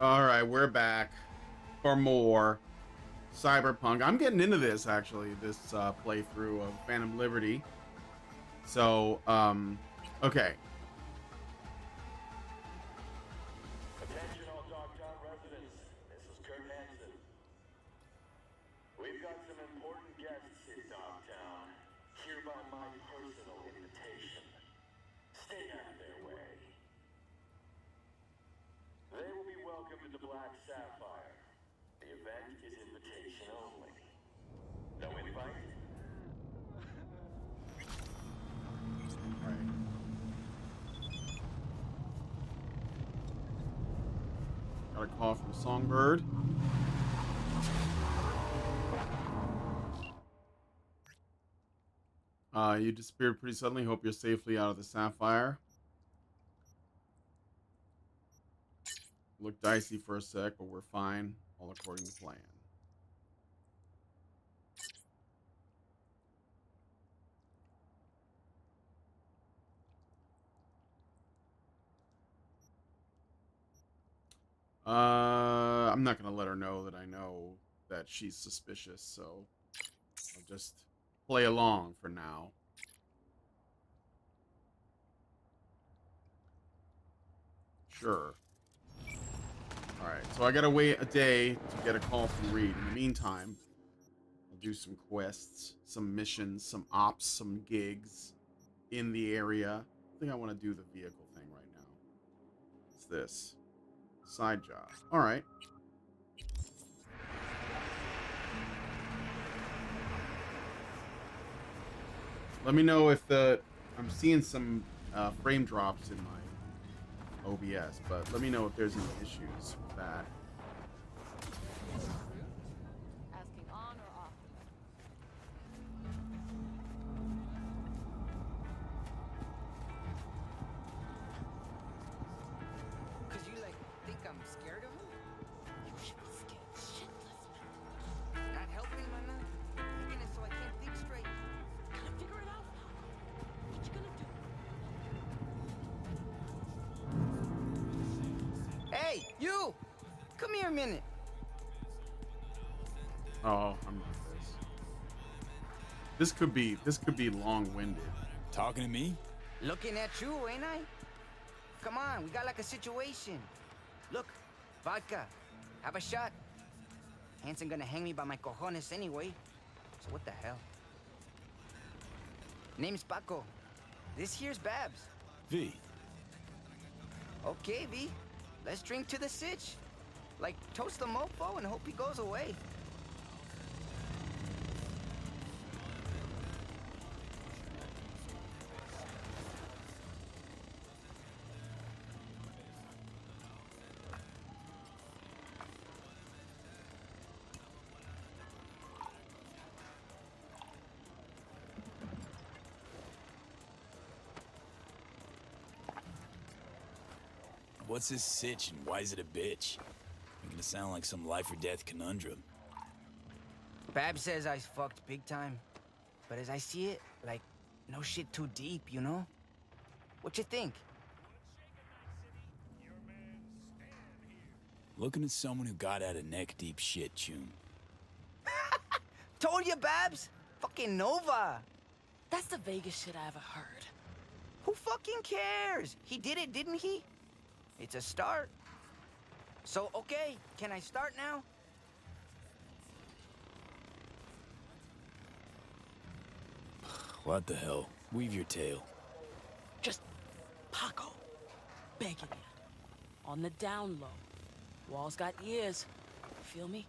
All right, we're back for more Cyberpunk. I'm getting into this actually, this playthrough of Phantom Liberty. So, okay. Attention all Dogtown residents. This is Kurt Hansen. We've got some important guests in Dogtown. Hereby my personal invitation. Stay out of their way. They will be welcomed to the Black Sapphire. The event is invitation only. No invite? Got a call from Songbird. You disappeared pretty suddenly. Hope you're safely out of the Sapphire. Looked dicey for a sec, but we're fine. All according to plan. I'm not gonna let her know that I know that she's suspicious, so I'll just play along for now. Sure. Alright, so I gotta wait a day to get a call from Reed. In the meantime, I'll do some quests, some missions, some ops, some gigs in the area. I think I want to do the vehicle thing right now. What's this? Side job. Alright. Let me know if I'm seeing some frame drops in my OBS, but let me know if there's any issues with that. Asking on or off? Cause you think I'm scared of him? You should be scared shitless, man. Not helping, man. Making it so I can't think straight. Gotta figure it out now. What you gonna do? Hey, you! Come here a minute. Oh, I'm not this. This could be long-winded. Talking to me? Looking at you, ain't I? Come on, we got like a situation. Look, vodka. Have a shot. Hanson gonna hang me by my cojones anyway. So what the hell? Name's Paco. This here's Babs. V. Okay, V. Let's drink to the sitch. Like, toast the mofo and hope he goes away. What's this sitch and why is it a bitch? Making it sound like some life or death conundrum. Bab says I fucked big time. But as I see it, like, no shit too deep, you know? What you think? Looking at someone who got out of neck-deep shit, Chun. Told you, Babs! Fucking Nova! That's the vaguest shit I ever heard. Who fucking cares? He did it, didn't he? It's a start. So, okay, can I start now? What the hell? Weave your tale. Just Paco. Begging you. On the down low. Wall's got ears. Feel me?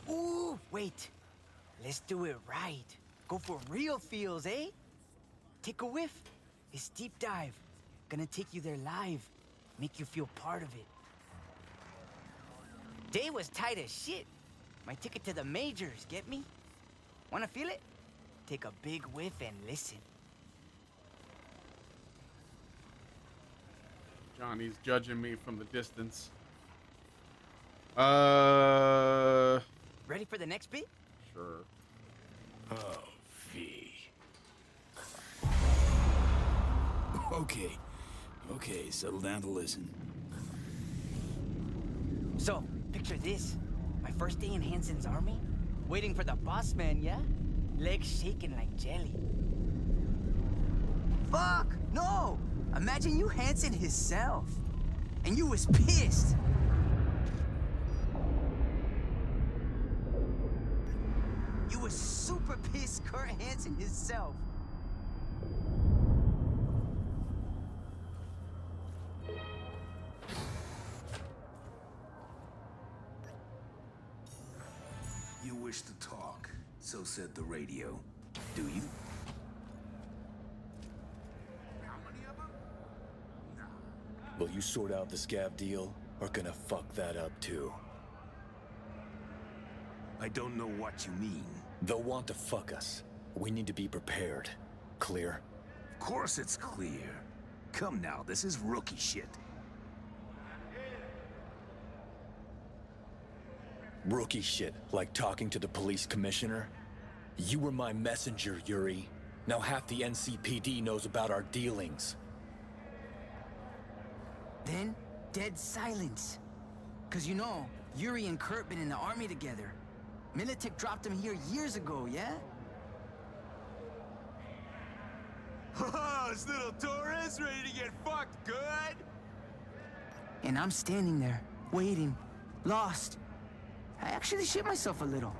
Ooh, wait. Let's do it right. Go for real feels, eh? Take a whiff. It's deep dive. Gonna take you there live. Make you feel part of it. Day was tight as shit. My ticket to the majors, get me? Wanna feel it? Take a big whiff and listen. Johnny's judging me from the distance. Ready for the next bit? Sure. Oh, V. Okay, settle down to listen. So, picture this. My first day in Hansen's army, waiting for the boss man, yeah? Legs shaking like jelly. Fuck! No! Imagine you Hansen himself. And you was pissed. You was super pissed Kurt Hansen himself. You wish to talk, so said the radio. Do you? How many of them? Will you sort out the scav deal, or gonna fuck that up too? I don't know what you mean. They'll want to fuck us. We need to be prepared. Clear? Of course it's clear. Come now, this is rookie shit. Rookie shit, like talking to the police commissioner? You were my messenger, Yuri. Now half the NCPD knows about our dealings. Then, dead silence. Cause you know, Yuri and Kurt been in the army together. Militic dropped him here years ago, yeah? Oh, this little tourist ready to get fucked good? And I'm standing there, waiting, lost. I actually shit myself a little.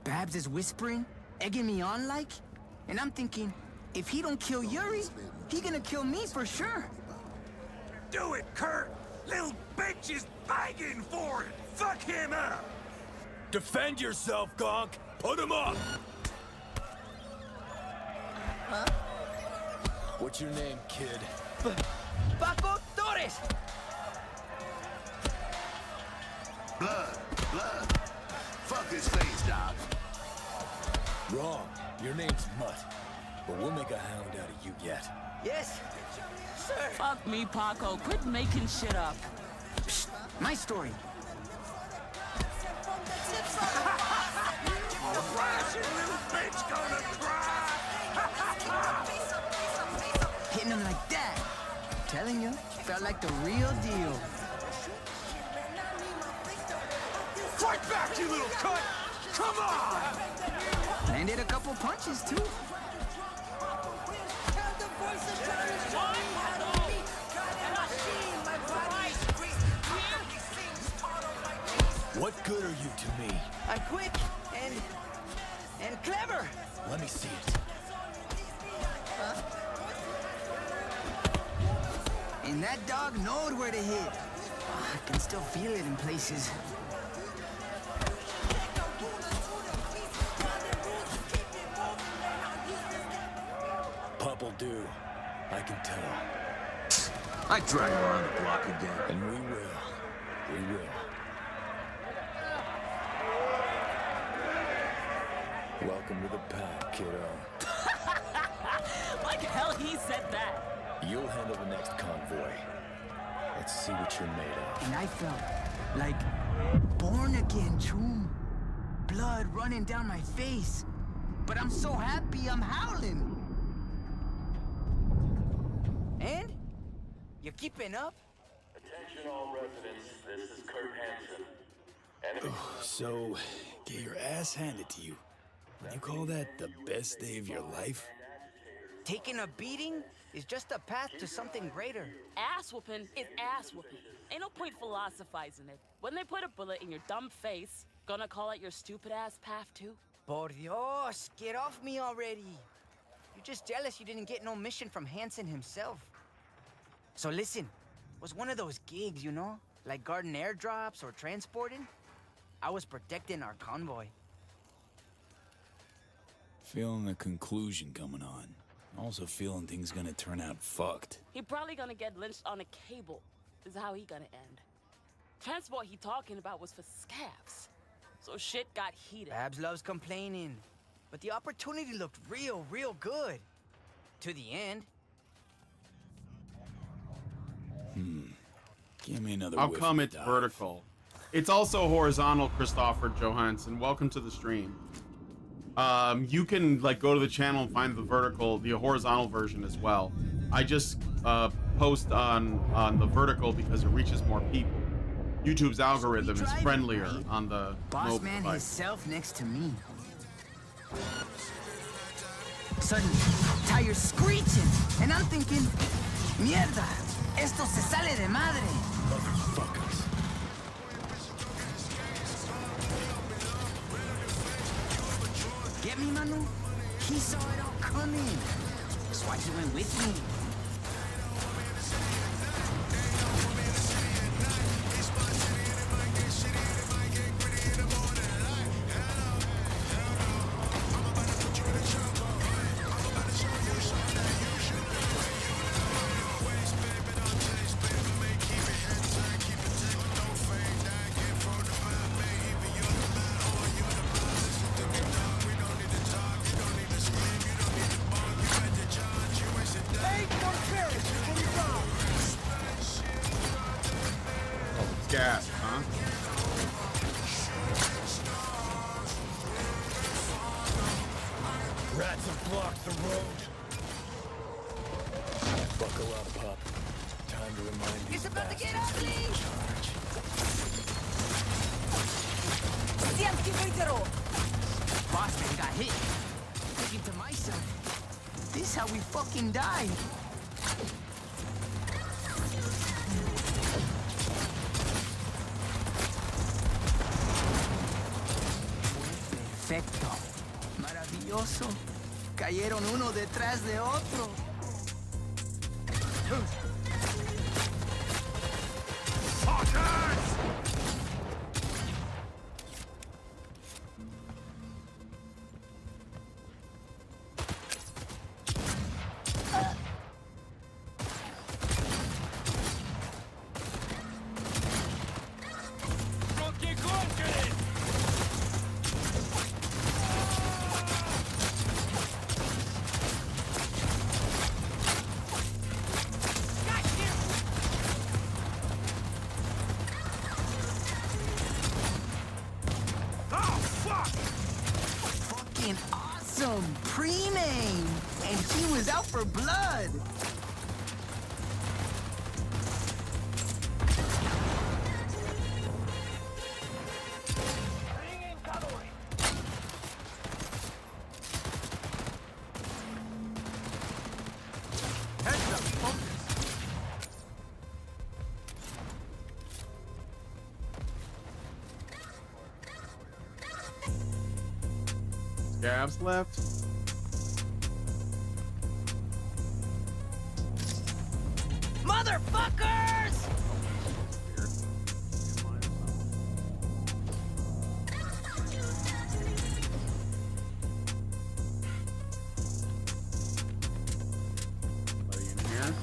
Babs is whispering, egging me on like, and I'm thinking, if he don't kill Yuri, he gonna kill me for sure. Do it, Kurt! Little bitch is begging for it! Fuck him up! Defend yourself, Gonk! Put him up! Huh? What's your name, kid? Paco Torres! Blood! Fuck his face, Doc. Wrong. Your name's Mutt. But we'll make a hound out of you yet. Yes, sir. Fuck me, Paco. Quit making shit up. Psst, my story. Little bitch gonna cry! Hitting him like that. Telling you, felt like the real deal. Fight back, you little cunt! Come on! Landed a couple punches, too. What good are you to me? I'm quick and clever. Let me see it. And that dog knowed where to hit. I can still feel it in places. Pup'll do. I can tell. I drag her on the block again. And we will. We will. Welcome to the pack, kiddo. Like hell he said that. You'll handle the next convoy. Let's see what you're made of. And I felt like born again, Choom. Blood running down my face. But I'm so happy I'm howling. And? You keeping up? Attention all residents, this is Kurt Hansen. Enemy So, get your ass handed to you. You call that the best day of your life? Taking a beating is just a path to something greater. Ass whooping is ass whooping. Ain't no point philosophizing it. When they put a bullet in your dumb face, gonna call it your stupid ass path too? Por Dios, get off me already. You're just jealous you didn't get no mission from Hansen himself. So listen, it was one of those gigs, you know? Like guarding airdrops or transporting. I was protecting our convoy. Feeling the conclusion coming on. Also feeling things gonna turn out fucked. He probably gonna get lynched on a cable. Is how he gonna end. Transport he talking about was for scavs. So shit got heated. Babs loves complaining. But the opportunity looked real good. To the end. Give me another How whiff come of it's dive. vertical? It's also horizontal, Christopher Johansson. Welcome to the stream. You can like go to the channel and find the horizontal version as well. I just post on the vertical because it reaches more people. YouTube's algorithm is friendlier on the Boss mobile man device. himself next to me. Suddenly, tires screeching, and I'm thinking, mierda, esto se sale de madre. Motherfuckers. Get me, Manu? He saw it all coming. That's why he went with me. Gas, huh? Rats have blocked the road. Buckle up, pup. Time to remind these It's about to get bastards ugly. who's in charge. Boss man got hit. Thinking to myself, this is how we fucking die. Perfecto. Maravilloso. Cayeron uno detrás de otro. Fucking awesome! Pre-name! And he was out for blood! Scabs left. Motherfuckers! Anybody in here?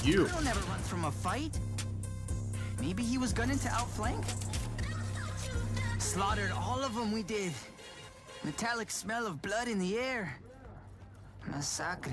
You. Girl never runs from a fight. Maybe he was gunning to outflank? Slaughtered all of them, we did. Metallic smell of blood in the air. Massacre.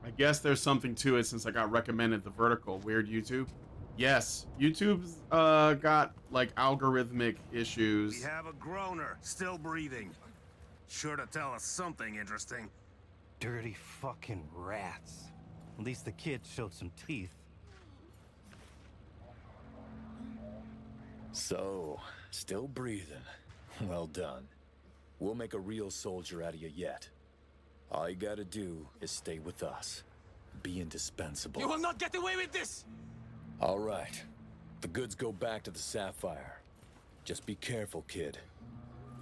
I guess there's something to it since I got recommended the vertical. Weird YouTube. Yes, YouTube's got like algorithmic issues. We have a groaner, still breathing. Sure to tell us something interesting. Dirty fucking rats. At least the kid showed some teeth. So, still breathing. Well done. We'll make a real soldier out of you yet. All you gotta do is stay with us. Be indispensable. You will not get away with this! All right. The goods go back to the Sapphire. Just be careful, kid.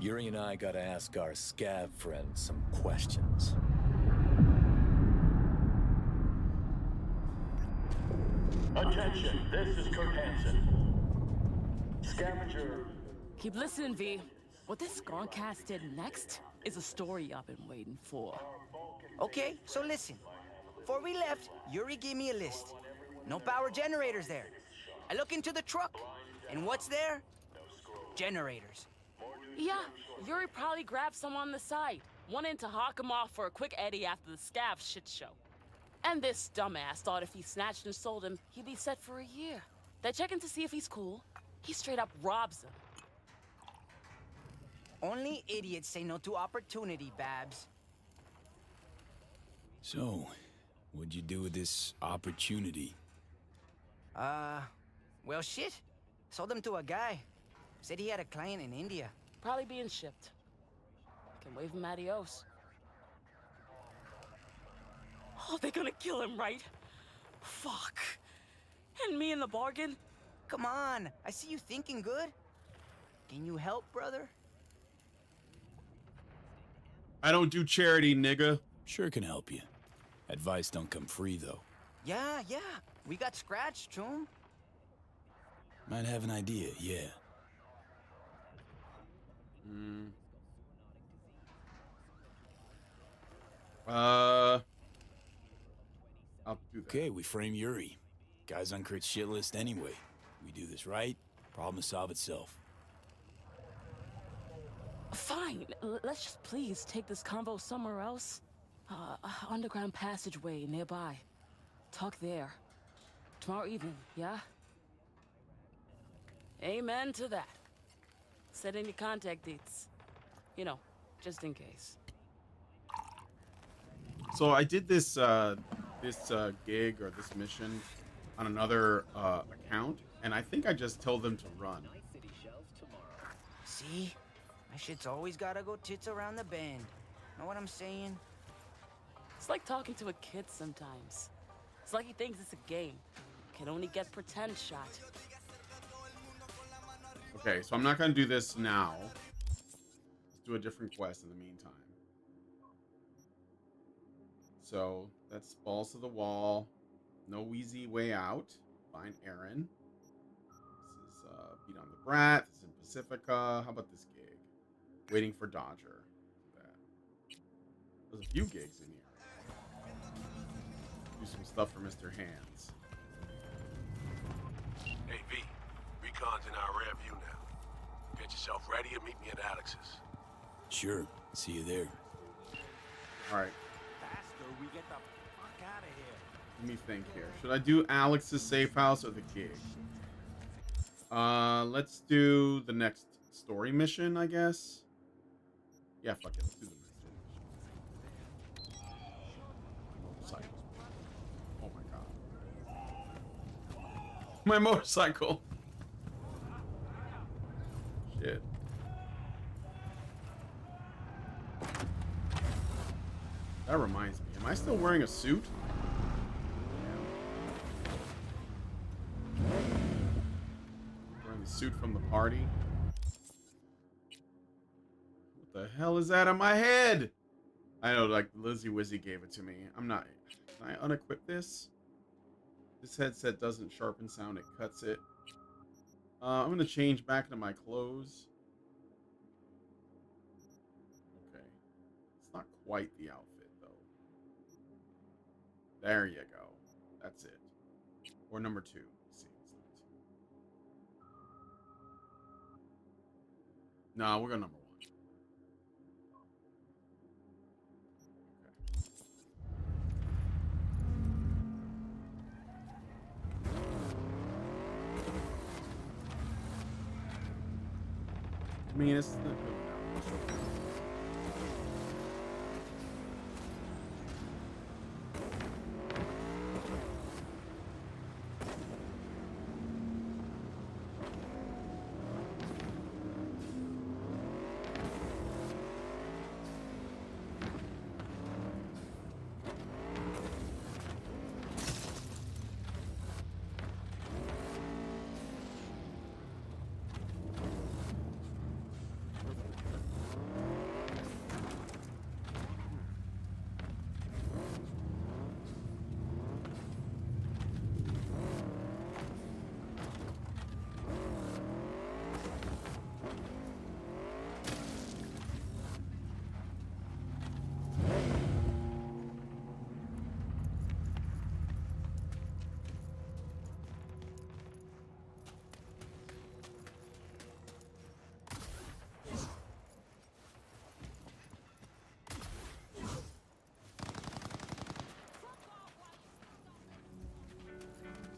Yuri and I gotta ask our scab friend some questions. Attention, this is Kurt Hansen. Scavenger. Keep listening, V. What this Gauntcast did next is a story I've been waiting for. Okay, so listen. Before we left, Yuri gave me a list. No power generators there. I look into the truck, and what's there? Generators. Yeah, Yuri probably grabbed some on the side, wanting to hawk him off for a quick eddy after the scav shit show. And this dumbass thought if he snatched and sold him, he'd be set for a year. They check in to see if he's cool. He straight up robs him. Only idiots say no to opportunity, Babs. So, what'd you do with this opportunity? Well, shit. Sold them to a guy. Said he had a client in India. Probably being shipped. Can wave him adios. Oh, they're gonna kill him, right? Fuck. And me in the bargain? Come on, I see you thinking good. Can you help, brother? I don't do charity, nigga. Sure can help you. Advice don't come free, though. Yeah. We got scratched, Choom. Might have an idea, yeah. I'll do that. Okay, we frame Yuri. Guy's on Kurt's shit list anyway. We do this right, problem will solve itself. Fine. Let's just please take this convo somewhere else. Underground passageway nearby. Talk there. Tomorrow evening, yeah? Amen to that. Set in your contact dates. You know, just in case. So I did this gig or this mission on another account, and I think I just told them to run. See? My shit's always gotta go tits around the bend. Know what I'm saying? It's like talking to a kid sometimes. It's like he thinks it's a game. Can only get pretend shot. Okay, so I'm not gonna do this now. Let's do a different quest in the meantime. So that's balls to the wall. No easy way out. Find Aaron. This is beat on the brat. This is in Pacifica. How about this gig? Waiting for Dodger. There's a few gigs in here. Do some stuff for Mr. Hands. Hey, V. Recon's in our rear view now. Get yourself ready and meet me at Alex's. Sure, see you there. All right. Faster, we get the fuck out of here. Let me think here. Should I do Alex's safe house or the gig? Let's do the next story mission, I guess. Yeah, fuck it. Let's do the next story mission. Motorcycle. Oh my god. My motorcycle. Shit. That reminds me. Am I still wearing a suit? Wearing the suit from the party. What the hell is that on my head? I know, like Lizzie Wizzy gave it to me. I'm not. Can I unequip this? This headset doesn't sharpen sound, it cuts it. I'm gonna change back into my clothes. Okay. It's not quite the outfit, though. There you go. That's it. Or number 2. Let's see. No, we're going number 1. I mean, it's the...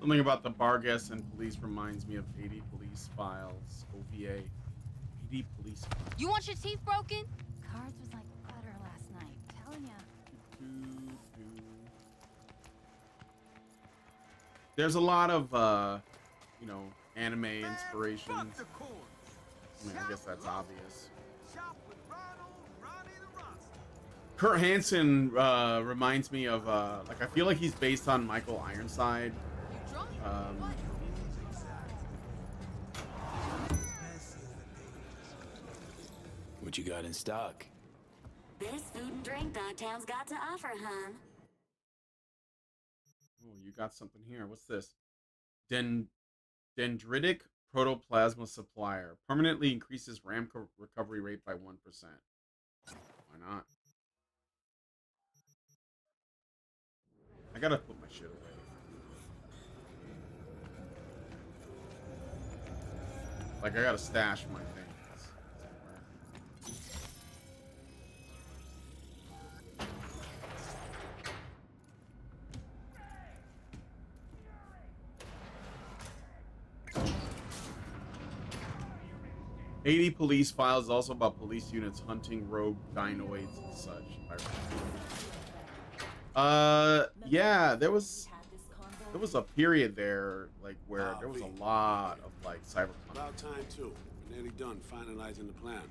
Something about the Bargas and police reminds me of 80 Police Files, OVA. CD police. You want your teeth broken? Cards was like butter last night. Telling ya. There's a lot of, you know, anime inspirations. I mean, I guess that's obvious. Kurt Hansen reminds me of, like, I feel like he's based on Michael Ironside. What you got in stock? Best food and drink Dogtown's got to offer, hun. Oh, you got something here. What's this? Dendritic protoplasma supplier. Permanently increases RAM recovery rate by 1%. Why not? I gotta put my shit away. Like, I gotta stash my things. 80 police files, also about police units hunting rogue dinoids and such. Yeah, there was a period there, like, where there was a lot of, like, cyberpunk. About time, too. We're nearly done finalizing the plan.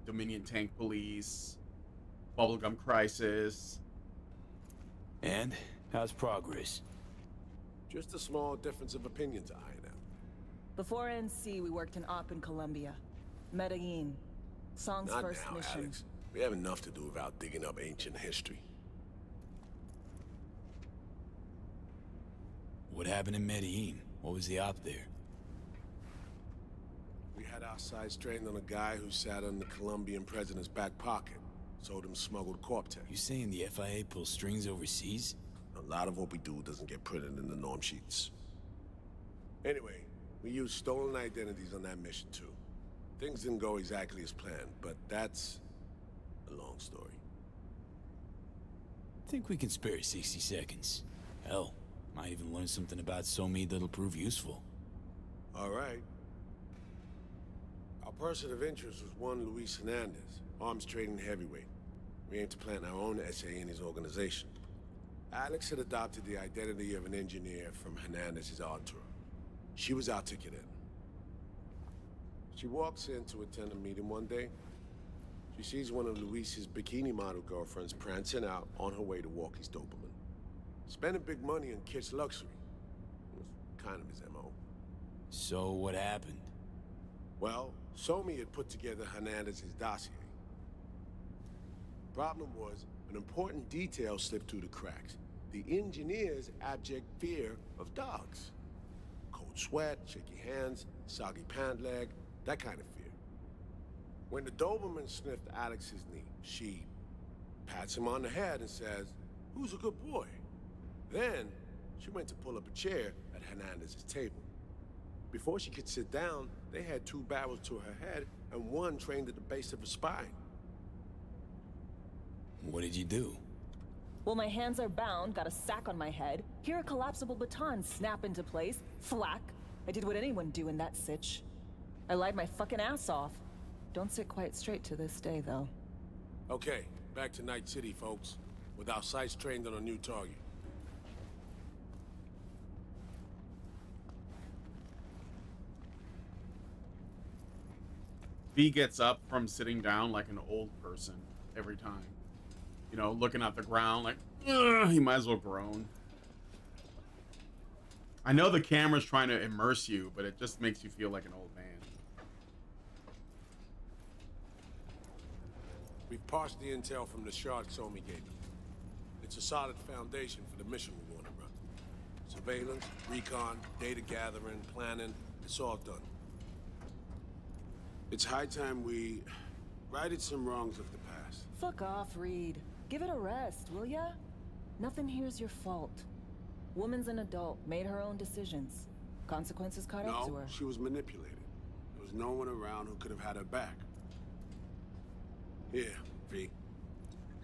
Dominion Tank Police, Bubblegum Crisis. And how's progress? Just a small difference of opinion to iron out. Before NC, we worked in Op in Colombia. Medellin. Song's Not first now, mission. Alex. We have enough to do without digging up ancient history. What happened in Medellin? What was the op there? We had our sights trained on a guy who sat on the Colombian president's back pocket. Sold him smuggled corp tech. You saying the FIA pulls strings overseas? A lot of what we do doesn't get printed in the norm sheets. Anyway, we used stolen identities on that mission too. Things didn't go exactly as planned, but that's a long story. Think we can spare 60 seconds. Hell, might even learn something about Somi that'll prove useful. All right. Our person of interest was one Luis Hernandez, arms trading heavyweight. We aim to plant our own SA in his organization. Alex had adopted the identity of an engineer from Hernandez's entourage. She was articulate. She walks in to attend a meeting one day. She sees one of Luis's bikini model girlfriends prancing out on her way to walk his Doberman. Spending big money on kitsch luxury. It was kind of his MO. So what happened? Well, Somi had put together Hernandez's dossier. Problem was, an important detail slipped through the cracks. The engineer's abject fear of dogs. Cold sweat, shaky hands, soggy pant leg, that kind of fear. When the Doberman sniffed Alex's knee, she pats him on the head and says, "Who's a good boy?" Then, she went to pull up a chair at Hernandez's table. Before she could sit down, they had two barrels to her head and one trained at the base of her spine. What did you do? Well, my hands are bound, got a sack on my head. Here a collapsible baton snap into place. Flack. I did what anyone do in that sitch. I lied my fucking ass off. Don't sit quite straight to this day, though. Okay, back to Night City, folks. With our sights trained on a new target. V gets up from sitting down like an old person every time. You know, looking at the ground like, ugh, he might as well groan. I know the camera's trying to immerse you, but it just makes you feel like an old man. We've parsed the intel from the shard Somi gave them. It's a solid foundation for the mission we want to run. Surveillance, recon, data gathering, planning, it's all done. It's high time we righted some wrongs of the past. Fuck off, Reed. Give it a rest, will ya? Nothing here's your fault. Woman's an adult, made her own decisions. Consequences caught up to No, her. she was manipulated. There was no one around who could have had her back. Here, V.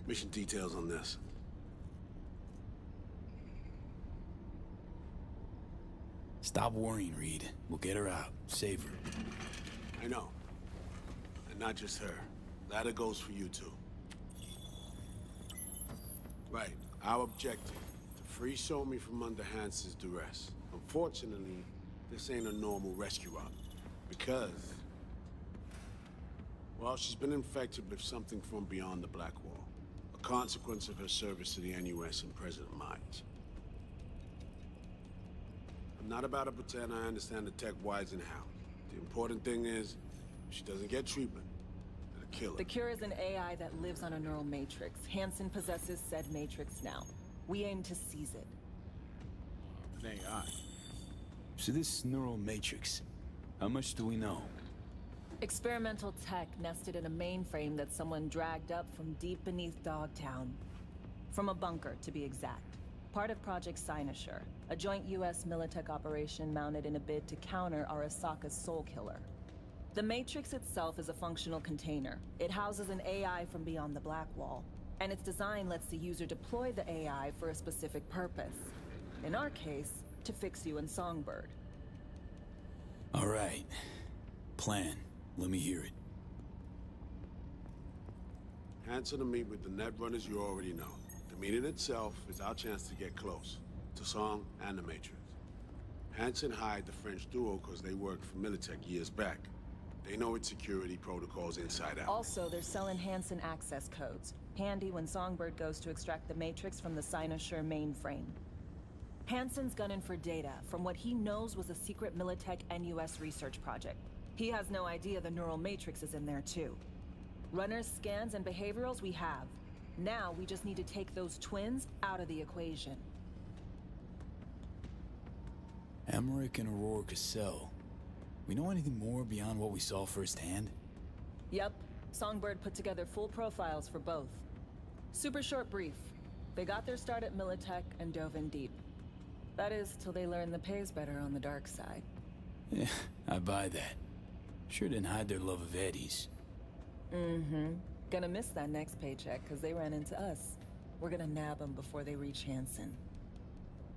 Mission details on this. Stop worrying, Reed. We'll get her out. Save her. I know. not just her. That goes for you too. Right, our objective, to free Somi from under Hansen's duress. Unfortunately, this ain't a normal rescue op. Because, well, she's been infected with something from beyond the Black Wall. A consequence of her service to the NUS and President Myers. I'm not about to pretend I understand the tech whys and how. The important thing is, if she doesn't get treatment, it'll kill her. The cure is an AI that lives on a neural matrix. Hansen possesses said matrix now. We aim to seize it. An AI. So this neural matrix, how much do we know? Experimental tech nested in a mainframe that someone dragged up from deep beneath Dogtown. From a bunker, to be exact. Part of Project Cynosure, a joint US Militech operation mounted in a bid to counter Arasaka's soul killer. The Matrix itself is a functional container. It houses an AI from beyond the Black Wall, and its design lets the user deploy the AI for a specific purpose. In our case, to fix you and Songbird. All right. Plan. Let me hear it. Hansen to meet with the net runners you already know. The meeting itself is our chance to get close. To Song and the Matrix. Hansen hired the French duo because they worked for Militech years back. They know its security protocols inside out. Also, they're selling Hansen access codes. Handy when Songbird goes to extract the Matrix from the Cynosure mainframe. Hansen's gunning for data from what he knows was a secret Militech NUS research project. He has no idea the neural matrix is in there too. Runners, scans, and behaviorals we have. Now we just need to take those twins out of the equation. Emmerich and Aurora Cassell. We know anything more beyond what we saw firsthand? Yep. Songbird put together full profiles for both. Super short brief. They got their start at Militech and dove in deep. That is, till they learned the pay's better on the dark side. Yeah, I buy that. Sure didn't hide their love of Eddie's. Mm-hmm. Gonna miss that next paycheck, because they ran into us. We're gonna nab them before they reach Hansen.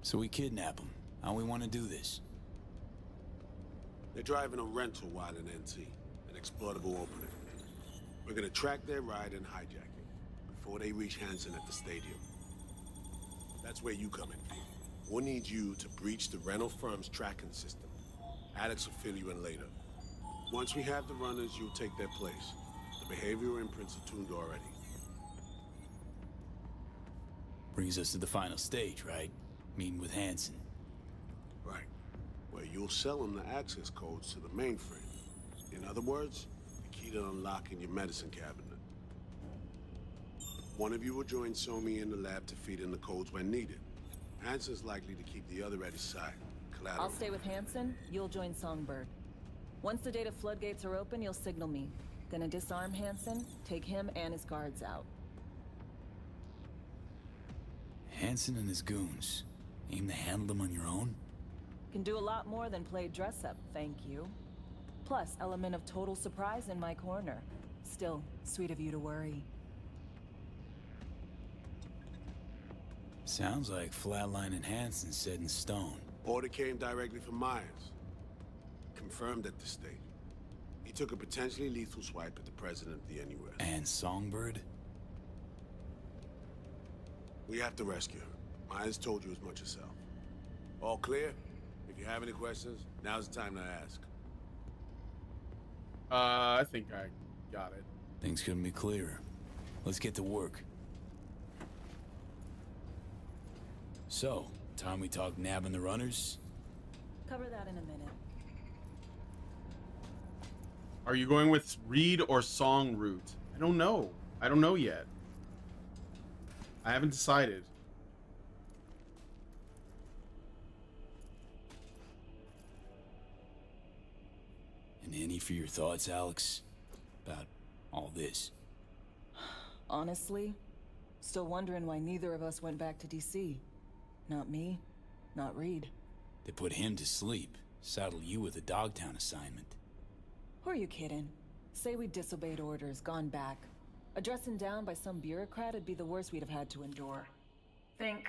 So we kidnap them. How we want to do this? They're driving a rental while in NT, an exploitable opening. We're gonna track their ride and hijack it before they reach Hansen at the stadium. That's where you come in, Pete. We'll need you to breach the rental firm's tracking system. Alex will fill you in later. Once we have the runners, you'll take their place. The behavioral imprints are tuned already. Brings us to the final stage, right? Meeting with Hansen. Right. Where you'll sell them the access codes to the mainframe. In other words, the key to unlocking your medicine cabinet. One of you will join Somi in the lab to feed in the codes when needed. Hansen's likely to keep the other at his side. Collateral. I'll stay with Hansen, you'll join Songbird. Once the data floodgates are open, you'll signal me. Gonna disarm Hansen, take him and his guards out. Hansen and his goons. Aim to handle them on your own? Can do a lot more than play dress-up, thank you. Plus, element of total surprise in my corner. Still, sweet of you to worry. Sounds like Flatline and Hansen set in stone. Order came directly from Myers. Confirmed at this stage. He took a potentially lethal swipe at the president of the NUS. And Songbird? We have to rescue her. Myers told you as much herself. All clear? If you have any questions, now's the time to ask. I think I got it. Things couldn't be clearer. Let's get to work. So, time we talk nabbing the runners? Cover that in a minute. Are you going with Reed or Song route? I don't know. I don't know yet. I haven't decided. And any for your thoughts, Alex? About all this? Honestly, still wondering why neither of us went back to DC. Not me, not Reed. They put him to sleep. Saddle you with a Dogtown assignment. Who are you kidding? Say we disobeyed orders, gone back. A dressing down by some bureaucrat would be the worst we'd have had to endure. Think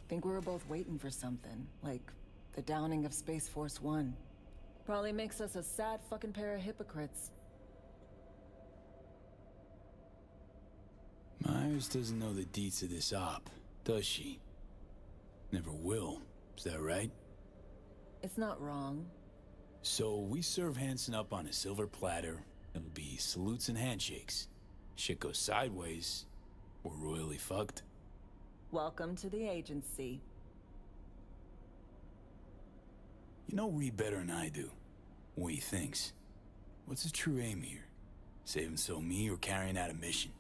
we were both waiting for something, like the downing of Space Force 1. Probably makes us a sad fucking pair of hypocrites. Myers doesn't know the deets of this op, does she? Never will. Is that right? It's not wrong. So we serve Hansen up on a silver platter. It'll be salutes and handshakes. Shit goes sideways, we're royally fucked. Welcome to the agency. You know Reed better than I do. What he thinks. What's his true aim here? Save him so me or carrying out a mission?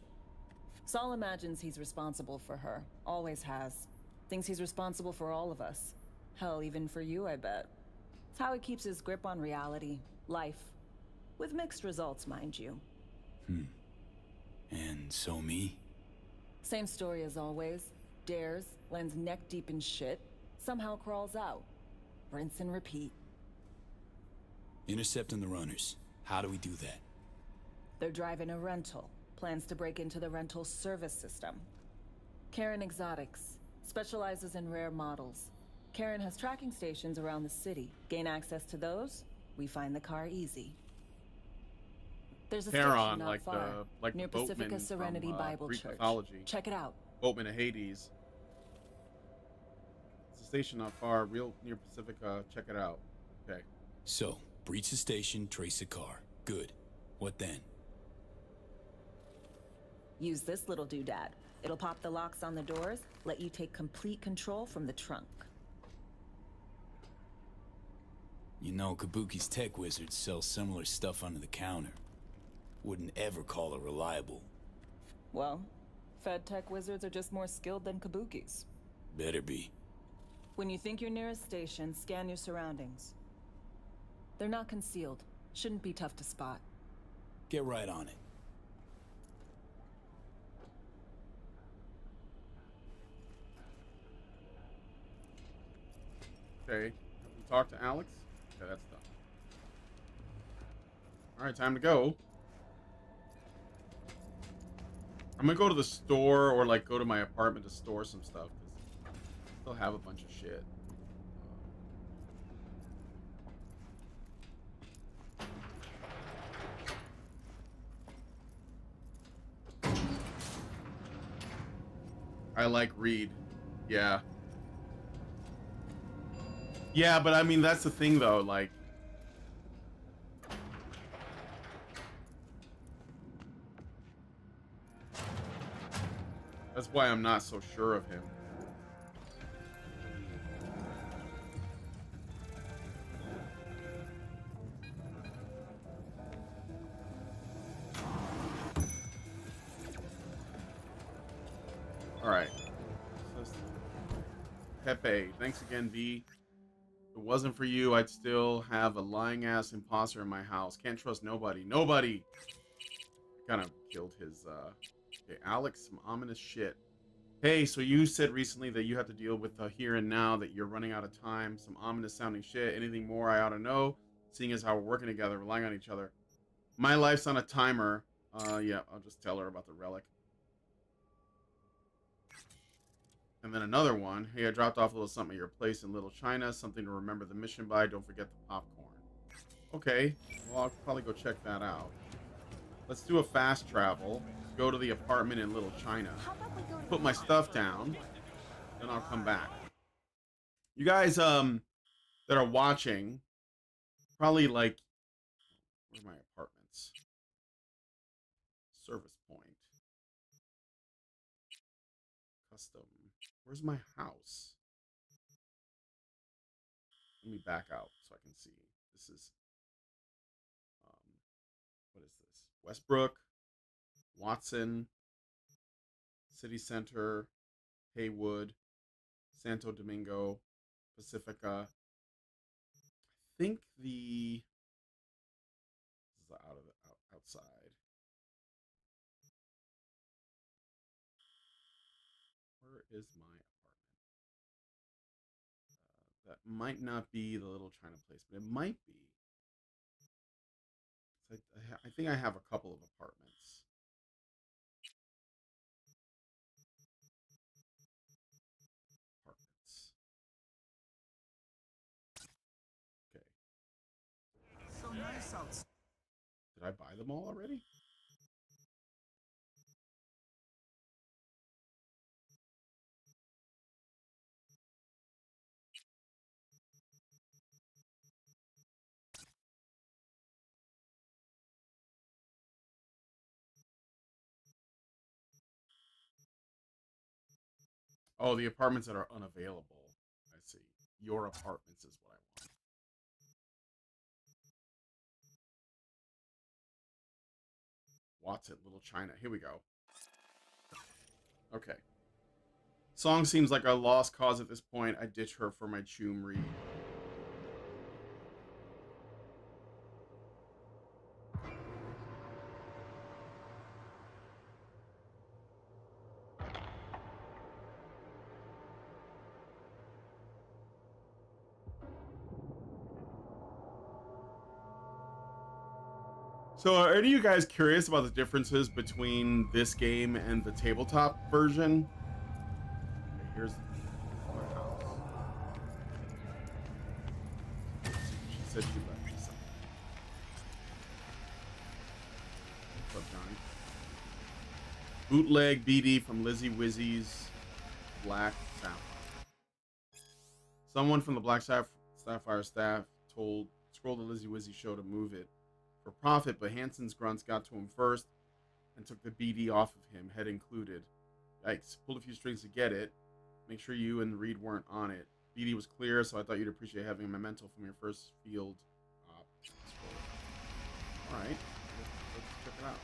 Saul imagines he's responsible for her. Always has. Thinks he's responsible for all of us. Hell, even for you, I bet. It's how he keeps his grip on reality, life. With mixed results, mind you. And so me? Same story as always. Dares, lands neck deep in shit, somehow crawls out. Rinse and repeat. Intercepting the runners. How do we do that? They're driving a rental. Plans to break into the rental service system. Karen Exotics. Specializes in rare models. Karen has tracking stations around the city. Gain access to those, we find the car easy. There's a Charon, station not far, near the boatman Pacifica Serenity from, Bible Greek Church. mythology. Check it out. Boatman of Hades. It's a station not far, real near Pacifica. Check it out. Okay. So, breach the station, trace the car. Good. What then? Use this little doodad. It'll pop the locks on the doors, let you take complete control from the trunk. You know, Kabuki's tech wizards sell similar stuff under the counter. Wouldn't ever call it reliable. Well, Fed tech wizards are just more skilled than Kabuki's. Better be. When you think you're near a station, scan your surroundings. They're not concealed. Shouldn't be tough to spot. Get right on it. Okay. Have we talked to Alex? Okay, that's done. Alright, time to go. I'm gonna go to the store or like go to my apartment to store some stuff because I still have a bunch of shit. I like Reed. Yeah. Yeah, but I mean, that's the thing though, like... That's why I'm not so sure of him. Alright. Pepe, thanks again, V. If it wasn't for you, I'd still have a lying-ass imposter in my house. Can't trust nobody. Nobody! Kind of killed his, Okay, Alex, some ominous shit. Hey, so you said recently that you have to deal with the here and now, that you're running out of time. Some ominous sounding shit. Anything more I ought to know? Seeing as how we're working together, relying on each other. My life's on a timer. Yeah, I'll just tell her about the relic. And then another one. Hey, I dropped off a little something at your place in Little China. Something to remember the mission by. Don't forget the popcorn. Okay. Well, I'll probably go check that out. Let's do a fast travel. Go to the apartment in Little China. Put my stuff down. Then I'll come back. You guys that are watching, probably like... Where's my apartments? Service point. Custom. Where's my house? Let me back out so I can see. This is, what is this? Westbrook, Watson, City Center, Haywood, Santo Domingo, Pacifica. I think the, this is out of the outside. Where is my apartment? That might not be the Little China place, but it might be. I think I have a couple of apartments. Okay. So nice outside. Did I buy them all already? Oh, the apartments that are unavailable. I see. Your apartments is what I want. Watson, Little China. Here we go. Okay. Song seems like a lost cause at this point. I ditch her for my Choom read. So are any of you guys curious about the differences between this game and the tabletop version? Okay, here's our house. She said she left me something. What's up, Johnny? Bootleg BD from Lizzie Wizzy's Black Sapphire. Someone from the Black Sapphire staff scrolled the Lizzie Wizzy show to move it for profit, but Hansen's grunts got to him first and took the BD off of him, head included. Yikes. Pulled a few strings to get it. Make sure you and Reed weren't on it. BD was clear, so I thought you'd appreciate having a memento from your first field. Alright. Let's check it out.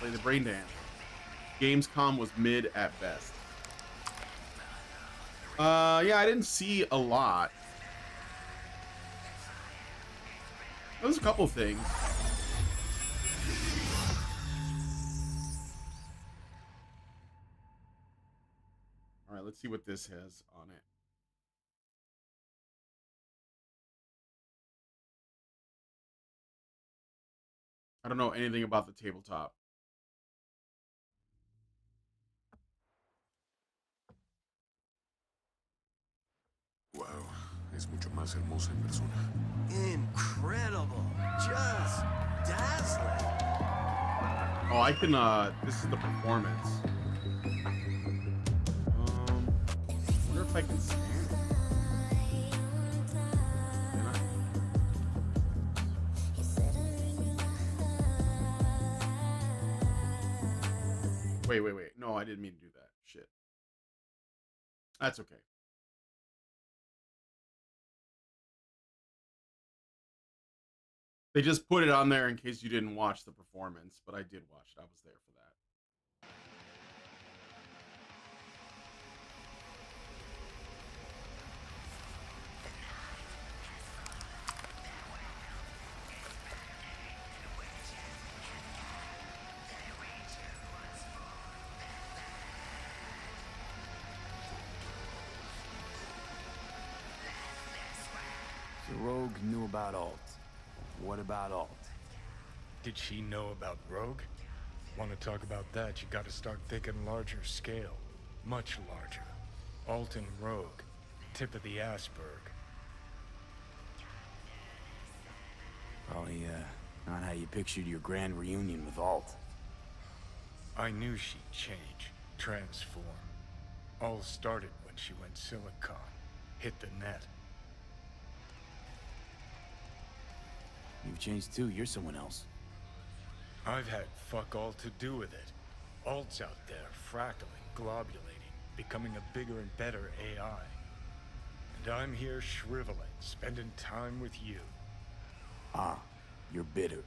Play the brain dance. Gamescom was mid at best. Yeah, I didn't see a lot. There was a couple things. All right, let's see what this has on it. I don't know anything about the tabletop. Wow, es mucho más hermosa en persona. Incredible. Just dazzling. Oh, I can, this is the performance. I wonder if I can scan it. Can I? Wait. No, I didn't mean to do that. Shit. That's okay. They just put it on there in case you didn't watch the performance, but I did watch it. I was there for that. So Rogue knew about Alt. What about Alt? Did she know about Rogue? Want to talk about that, you gotta start thinking larger scale. Much larger. Alt and Rogue. Tip of the iceberg. Probably, not how you pictured your grand reunion with Alt. I knew she'd change. Transform. All started when she went Silicon. Hit the net. You've changed too, you're someone else. I've had fuck all to do with it. Alt's out there, fractaling, globulating, becoming a bigger and better AI. And I'm here shriveling, spending time with you. Ah, you're bitter.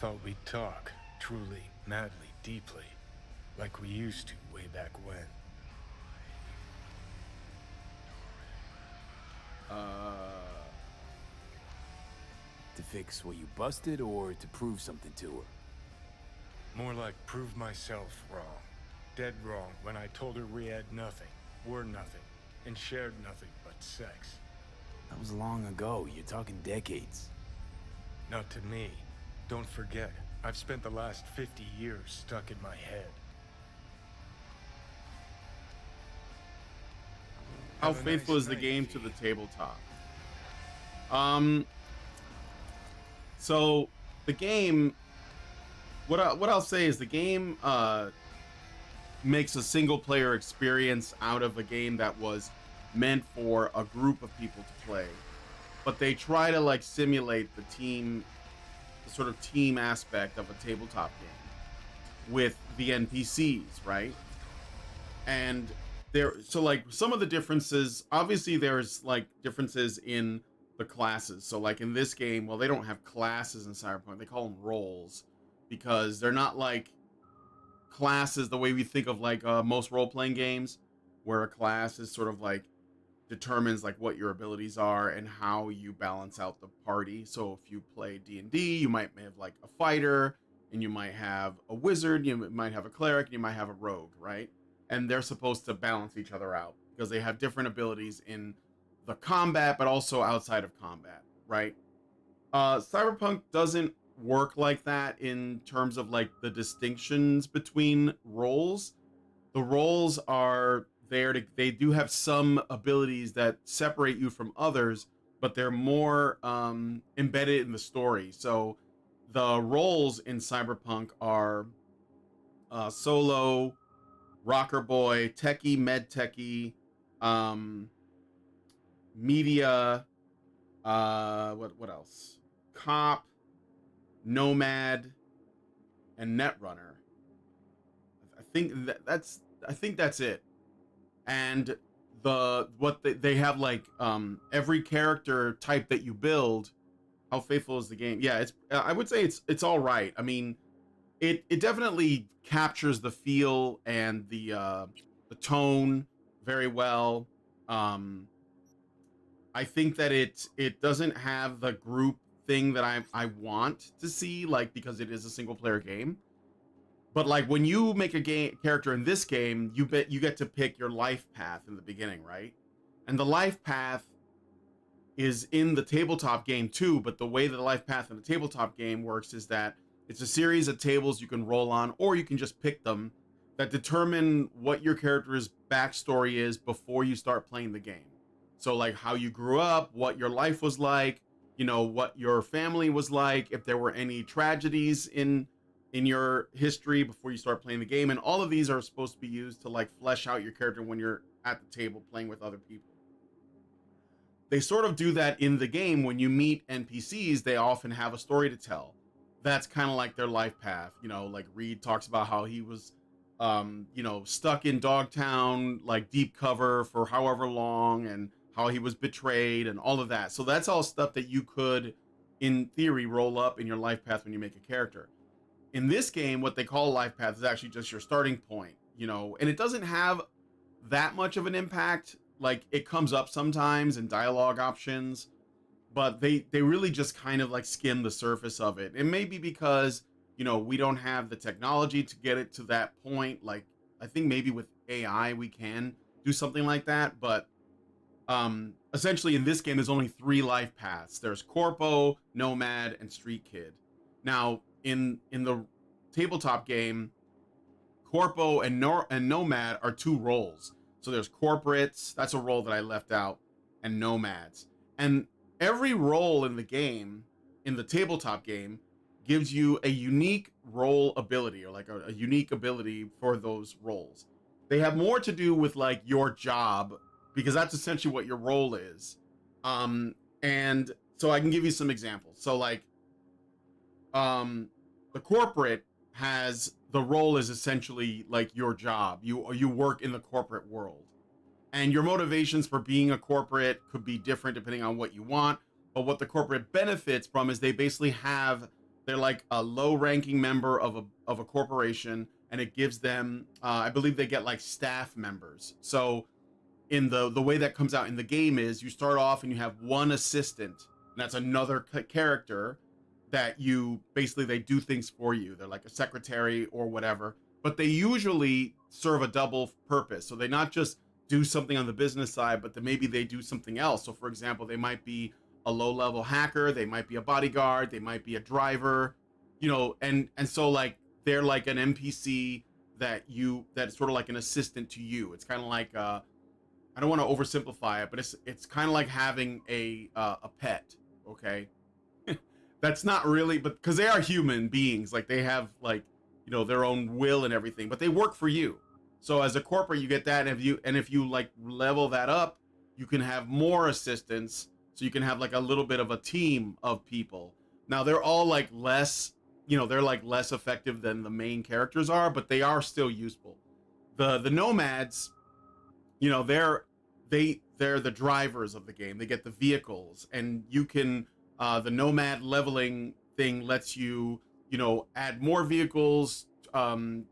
Thought we'd talk, truly, madly, deeply, like we used to way back when. To fix what you busted or to prove something to her? More like prove myself wrong. Dead wrong when I told her we had nothing, were nothing, and shared nothing but sex. That was long ago. You're talking decades. Not to me. Don't forget, I've spent the last 50 years stuck in my head. How faithful is the game to the tabletop? So the game, what I'll say is the game makes a single player experience out of a game that was meant for a group of people to play, but they try to like simulate the sort of team aspect of a tabletop game with the NPCs, right? And so like some of the differences, obviously there's like differences in the classes. So like in this game, well, they don't have classes in Cyberpunk. They call them roles because they're not like classes the way we think of like most role-playing games, where a class is sort of like determines like what your abilities are and how you balance out the party. So if you play D&D, you might have like a fighter, and you might have a wizard, you might have a cleric, and you might have a rogue, right? And they're supposed to balance each other out because they have different abilities in the combat, but also outside of combat, right? Cyberpunk doesn't work like that in terms of like the distinctions between roles. The roles are there to, they do have some abilities that separate you from others, but they're more embedded in the story. So the roles in Cyberpunk are solo, rocker boy, techie, med techie, media, what else? Cop, nomad, and netrunner. I think that's it. And they have like every character type that you build. How faithful is the game? Yeah, it's I would say it's all right. I mean, it definitely captures the feel and the tone very well. I think that it doesn't have the group thing that I want to see, like, because it is a single player game. But like when you make a character in this game, you get to pick your life path in the beginning, right? And the life path is in the tabletop game too, but the way that the life path in the tabletop game works is that it's a series of tables you can roll on, or you can just pick them, that determine what your character's backstory is before you start playing the game. So like how you grew up, what your life was like, you know, what your family was like, if there were any tragedies in your history before you start playing the game. And all of these are supposed to be used to like flesh out your character when you're at the table playing with other people. They sort of do that in the game. When you meet NPCs, they often have a story to tell. That's kind of like their life path. You know, like Reed talks about how he was, you know, stuck in Dogtown, like deep cover for however long, and how he was betrayed and all of that. So that's all stuff that you could, in theory, roll up in your life path when you make a character. In this game, what they call life path is actually just your starting point, you know, and it doesn't have that much of an impact. Like, it comes up sometimes in dialogue options, but they really just kind of like skim the surface of it. It may be because, you know, we don't have the technology to get it to that point. Like, I think maybe with AI we can do something like that, but essentially in this game there's only 3 life paths. There's Corpo, Nomad, and Street Kid. Now in the tabletop game, Corpo and Nomad are 2 roles. So there's corporates, that's a role that I left out, and nomads. And every role in the game, in the tabletop game, gives you a unique role ability, or like a unique ability for those roles. They have more to do with like your job, because that's essentially what your role is. And so I can give you some examples. So like, the corporate has, the role is essentially like your job. You work in the corporate world, and your motivations for being a corporate could be different depending on what you want. But what the corporate benefits from is they basically they're like a low-ranking member of a corporation, and it gives them, I believe they get like staff members. So in the way that comes out in the game is you start off and you have one assistant, and that's another character that you basically, they do things for you. They're like a secretary or whatever, but they usually serve a double purpose. So they not just do something on the business side, but then maybe they do something else. So for example, they might be a low-level hacker, they might be a bodyguard, they might be a driver, you know, and so like they're like an NPC that's sort of like an assistant to you. It's kind of like I don't want to oversimplify it, but it's kind of like having a pet, okay? That's not really, but because they are human beings, like they have like, you know, their own will and everything, but they work for you. So as a corporate, you get that, and if you like level that up, you can have more assistants, so you can have like a little bit of a team of people. Now they're all like less, you know, they're like less effective than the main characters are, but they are still useful. The nomads you know, they're the drivers of the game. They get the vehicles, and you can the nomad leveling thing lets you, you know, add more vehicles,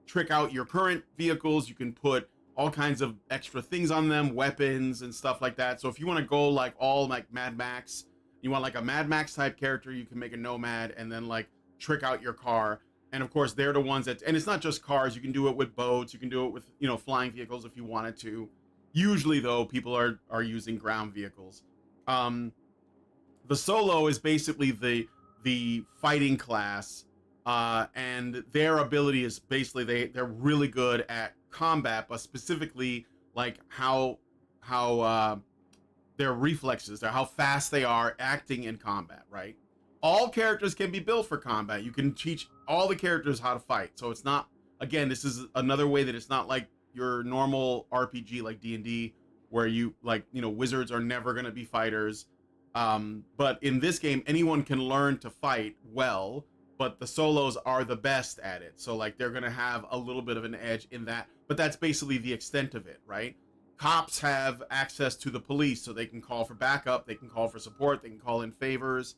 trick out your current vehicles. You can put all kinds of extra things on them, weapons and stuff like that. So if you want to go like all like Mad Max, you want like a Mad Max type character, you can make a nomad and then like trick out your car. And of course, they're the ones that, and it's not just cars. You can do it with boats. You can do it with, you know, flying vehicles if you wanted to. Usually, though, people are using ground vehicles. The solo is basically the fighting class, and their ability is basically they're really good at combat, but specifically like how their reflexes, how fast they are acting in combat, right? All characters can be built for combat. You can teach all the characters how to fight. So it's not, again, this is another way that it's not like your normal RPG like D&D where you like, you know, wizards are never going to be fighters. But in this game, anyone can learn to fight well, but the solos are the best at it. So like they're going to have a little bit of an edge in that, but that's basically the extent of it, right? Cops have access to the police, so they can call for backup, they can call for support, they can call in favors.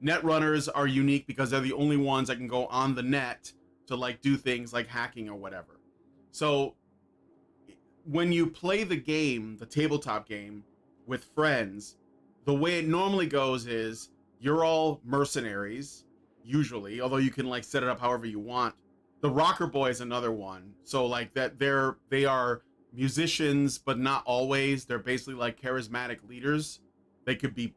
Net runners are unique because they're the only ones that can go on the net to like do things like hacking or whatever. So when you play the game, the tabletop game with friends, the way it normally goes is you're all mercenaries, usually, although you can like set it up however you want. The rocker boy is another one. So like that they are musicians, but not always. They're basically like charismatic leaders. They could be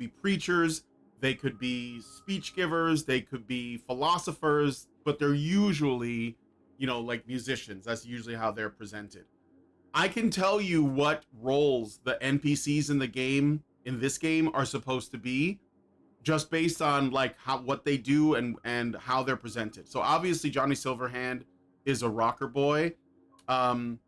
preachers, they could be speech givers, they could be philosophers, but they're usually, you know, like musicians. That's usually how they're presented. I can tell you what roles the NPCs in this game are supposed to be, just based on like what they do and how they're presented. So obviously Johnny Silverhand is a rocker boy, and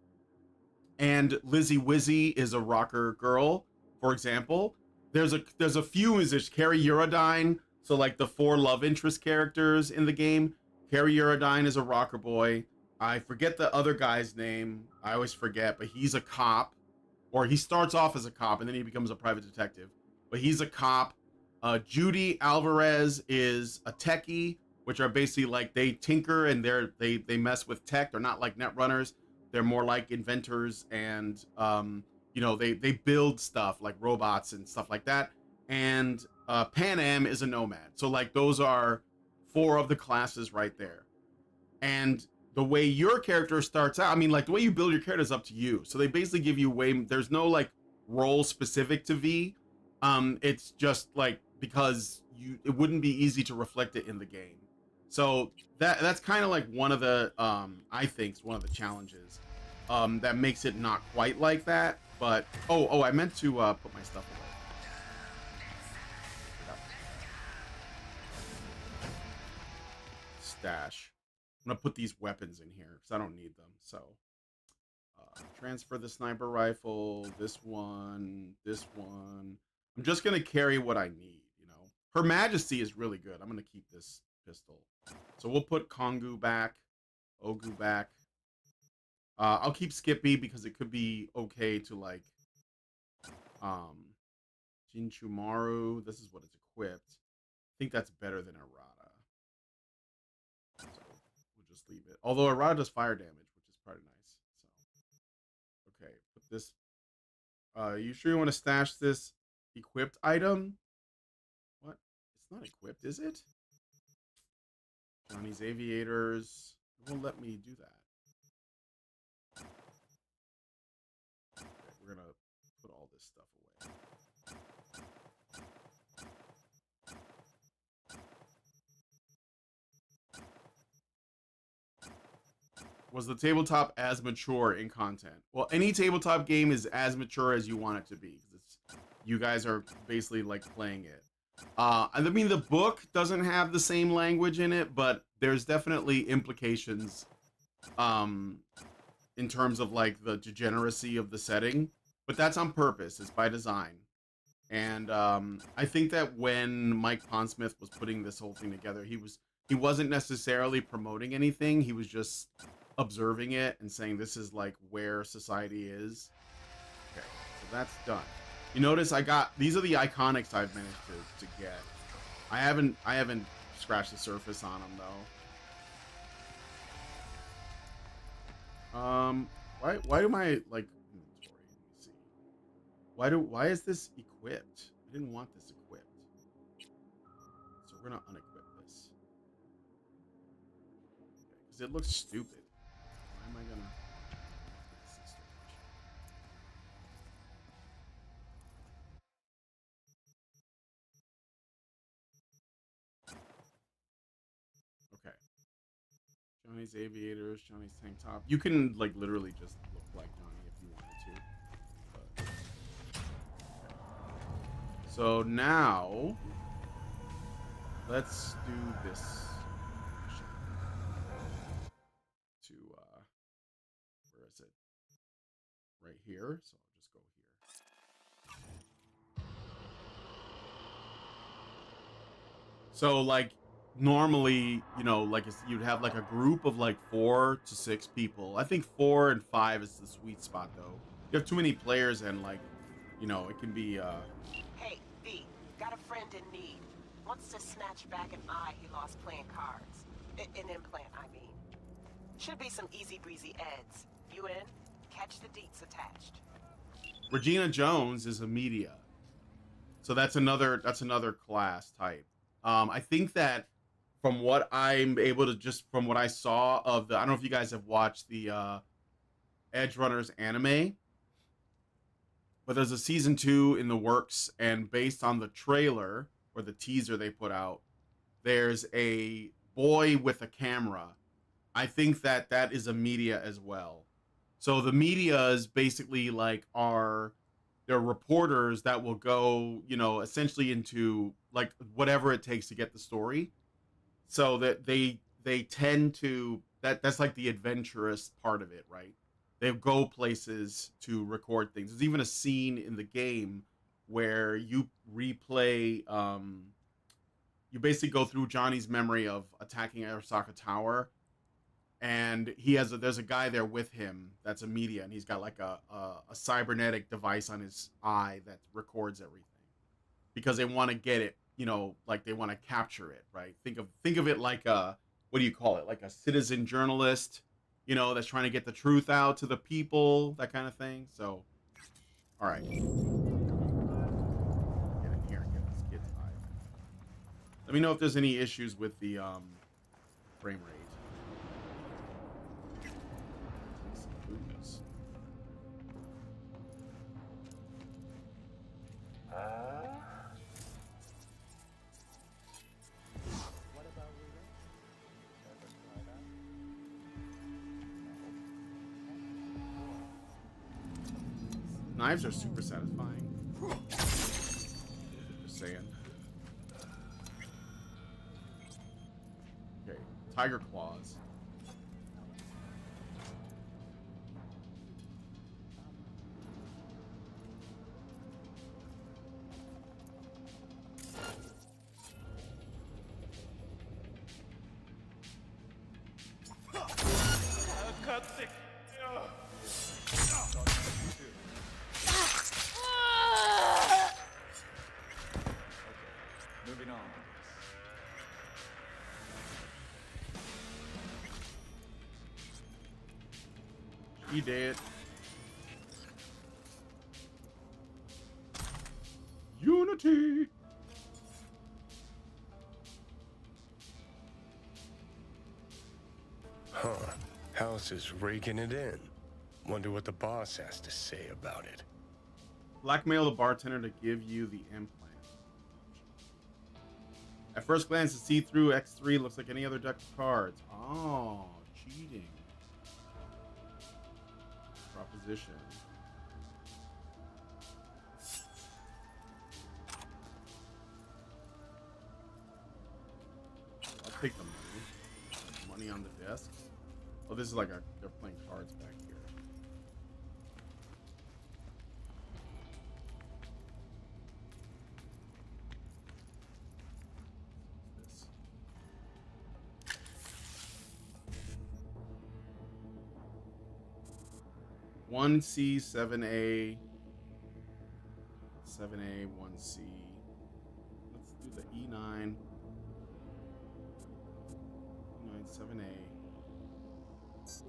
Lizzie Wizzy is a rocker girl, for example. There's a few musicians, Carrie Eurodyne, so like the 4 love interest characters in the game. Carrie Eurodyne is a rocker boy. I forget the other guy's name. I always forget, but he's a cop, or he starts off as a cop and then he becomes a private detective. But he's a cop. Judy Alvarez is a techie, which are basically like they tinker and they mess with tech. They're not like net runners. They're more like inventors and you know, they build stuff like robots and stuff like that. And Pan Am is a nomad. So like those are 4 of the classes right there. And the way your character starts out, I mean, like the way you build your character is up to you. So they basically give you there's no like role specific to V. It's just like because it wouldn't be easy to reflect it in the game. So that's kind of like one of the I think is one of the challenges that makes it not quite like that. But oh, I meant to put my stuff away. Stash. I'm gonna put these weapons in here because I don't need them. So transfer the sniper rifle, this one. I'm just gonna carry what I need, you know. Her Majesty is really good. I'm gonna keep this pistol. So we'll put Kongu back, Ogu back. I'll keep Skippy because it could be okay to like Jinchumaru. This is what it's equipped. I think that's better than Errata. So we'll just leave it. Although Errata does fire damage, which is pretty nice. So okay, put this. You sure you want to stash this equipped item? What? It's not equipped, is it? Johnny's Aviators. It won't let me do that. Okay, we're gonna put all this stuff away. Was the tabletop as mature in content? Well, any tabletop game is as mature as you want it to be. You guys are basically like playing it. I mean, the book doesn't have the same language in it, but there's definitely implications in terms of like the degeneracy of the setting. But that's on purpose. It's by design. And I think that when Mike Pondsmith was putting this whole thing together, he wasn't necessarily promoting anything. He was just observing it and saying this is like where society is. Okay, so that's done. You notice I got, these are the iconics I've managed to get. I haven't scratched the surface on them though. Why do my like inventory? Let me see. Why is this equipped? I didn't want this equipped. So we're gonna unequip this. Because it looks stupid. Why am I gonna? Okay. Johnny's aviators, Johnny's tank top. You can like literally just look like Johnny if you wanted to. But, okay. So now let's do this to where is it? Right here. So I'll just go here. So like normally, you know, like you'd have like a group of like 4 to 6 people. I think 4 and 5 is the sweet spot though. You have too many players and like, you know, it can be Hey, V, got a friend in need. Wants to snatch back an eye he lost playing cards. An implant, I mean. Should be some easy breezy eds. You in? Catch the deets attached. Regina Jones is a media. So that's another class type. I think that from what I'm able to from what I saw of the, I don't know if you guys have watched the Edge Runners anime, but there's a season 2 in the works, and based on the trailer or the teaser they put out, there's a boy with a camera. I think that is a media as well. So the medias basically like they're reporters that will go, you know, essentially into like whatever it takes to get the story. So that they tend to, that's like the adventurous part of it, right? They go places to record things. There's even a scene in the game where you replay, you basically go through Johnny's memory of attacking Arasaka Tower, and there's a guy there with him that's a media, and he's got like a cybernetic device on his eye that records everything because they want to get it, you know, like they want to capture it, right? Think of it like what do you call it? Like a citizen journalist, you know, that's trying to get the truth out to the people, that kind of thing. So, all right, get in here and get this kid's eye. Let me know if there's any issues with the frame rate. Knives are super satisfying. Just saying. Okay, tiger claws. Moving on. He did. Unity. Huh. House is raking it in. Wonder what the boss has to say about it. Blackmail the bartender to give you the implant. At first glance, the see-through X3 looks like any other deck of cards. Oh, cheating. Proposition. I'll take the money. Money on the desk. Oh, this is like they're playing cards back here. 1C, 7A, 7A, 1C. Let's do the E9. E9, 7A. 7A.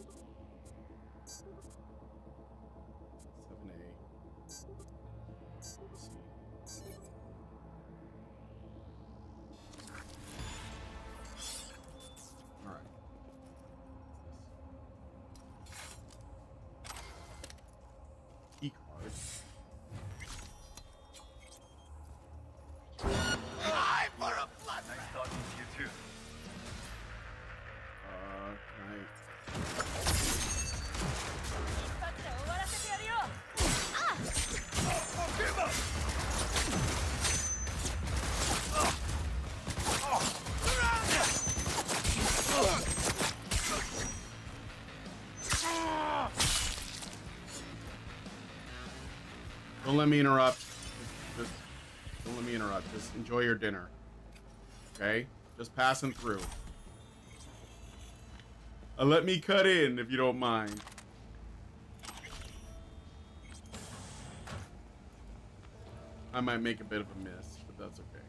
C. All right. Key card. Hi for a flat. Nice talking to you too. Can I... Give up! Don't let me interrupt. Just don't let me interrupt. Just enjoy your dinner. Okay? Just passing through. Let me cut in if you don't mind. I might make a bit of a miss, but that's okay.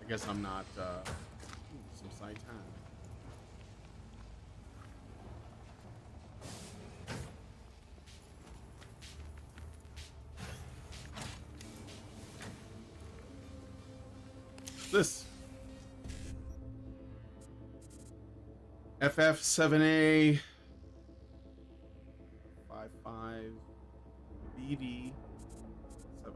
I guess I'm not some Saitan. This FF7A 55 BD 7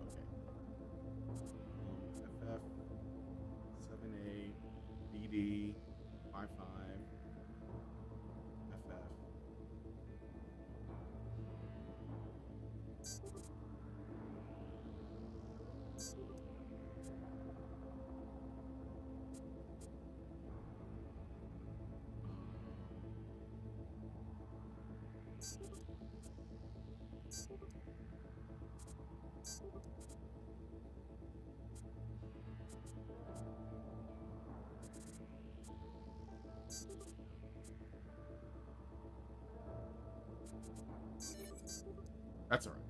FF7A BD 55 FF. That's all right.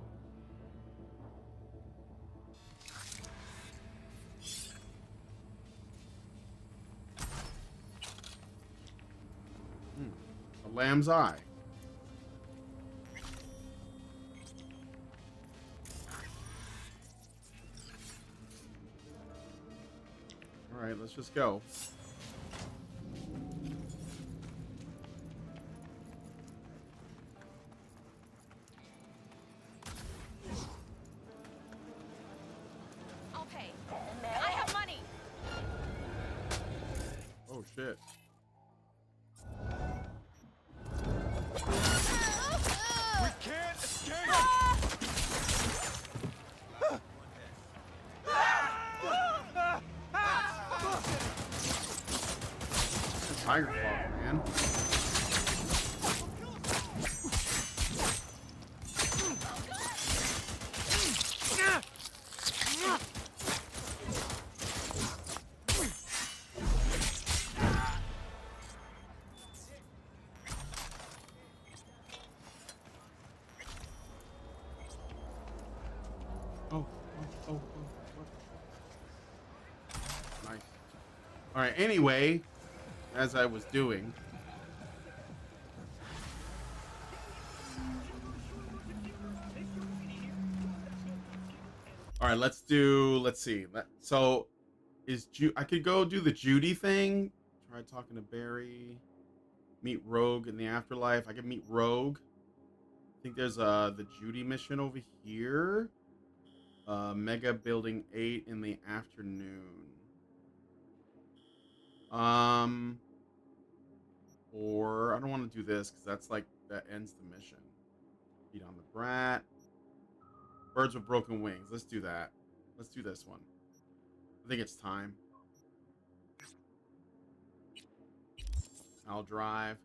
A lamb's eye. All right, let's just go. I'll pay. I have money. Oh shit. We can't escape! Tiger Claw, man. Oh. Nice. All right. Anyway, as I was doing. All right, let's see. So I could go do the Judy thing. Try talking to Barry. Meet Rogue in the afterlife. I could meet Rogue. I think there's the Judy mission over here. Mega Building 8 in the afternoon. Or I don't want to do this because that's like that ends the mission. Beat on the Brat. Birds with Broken Wings. Let's do that. Let's do this one. I think it's time. I'll drive.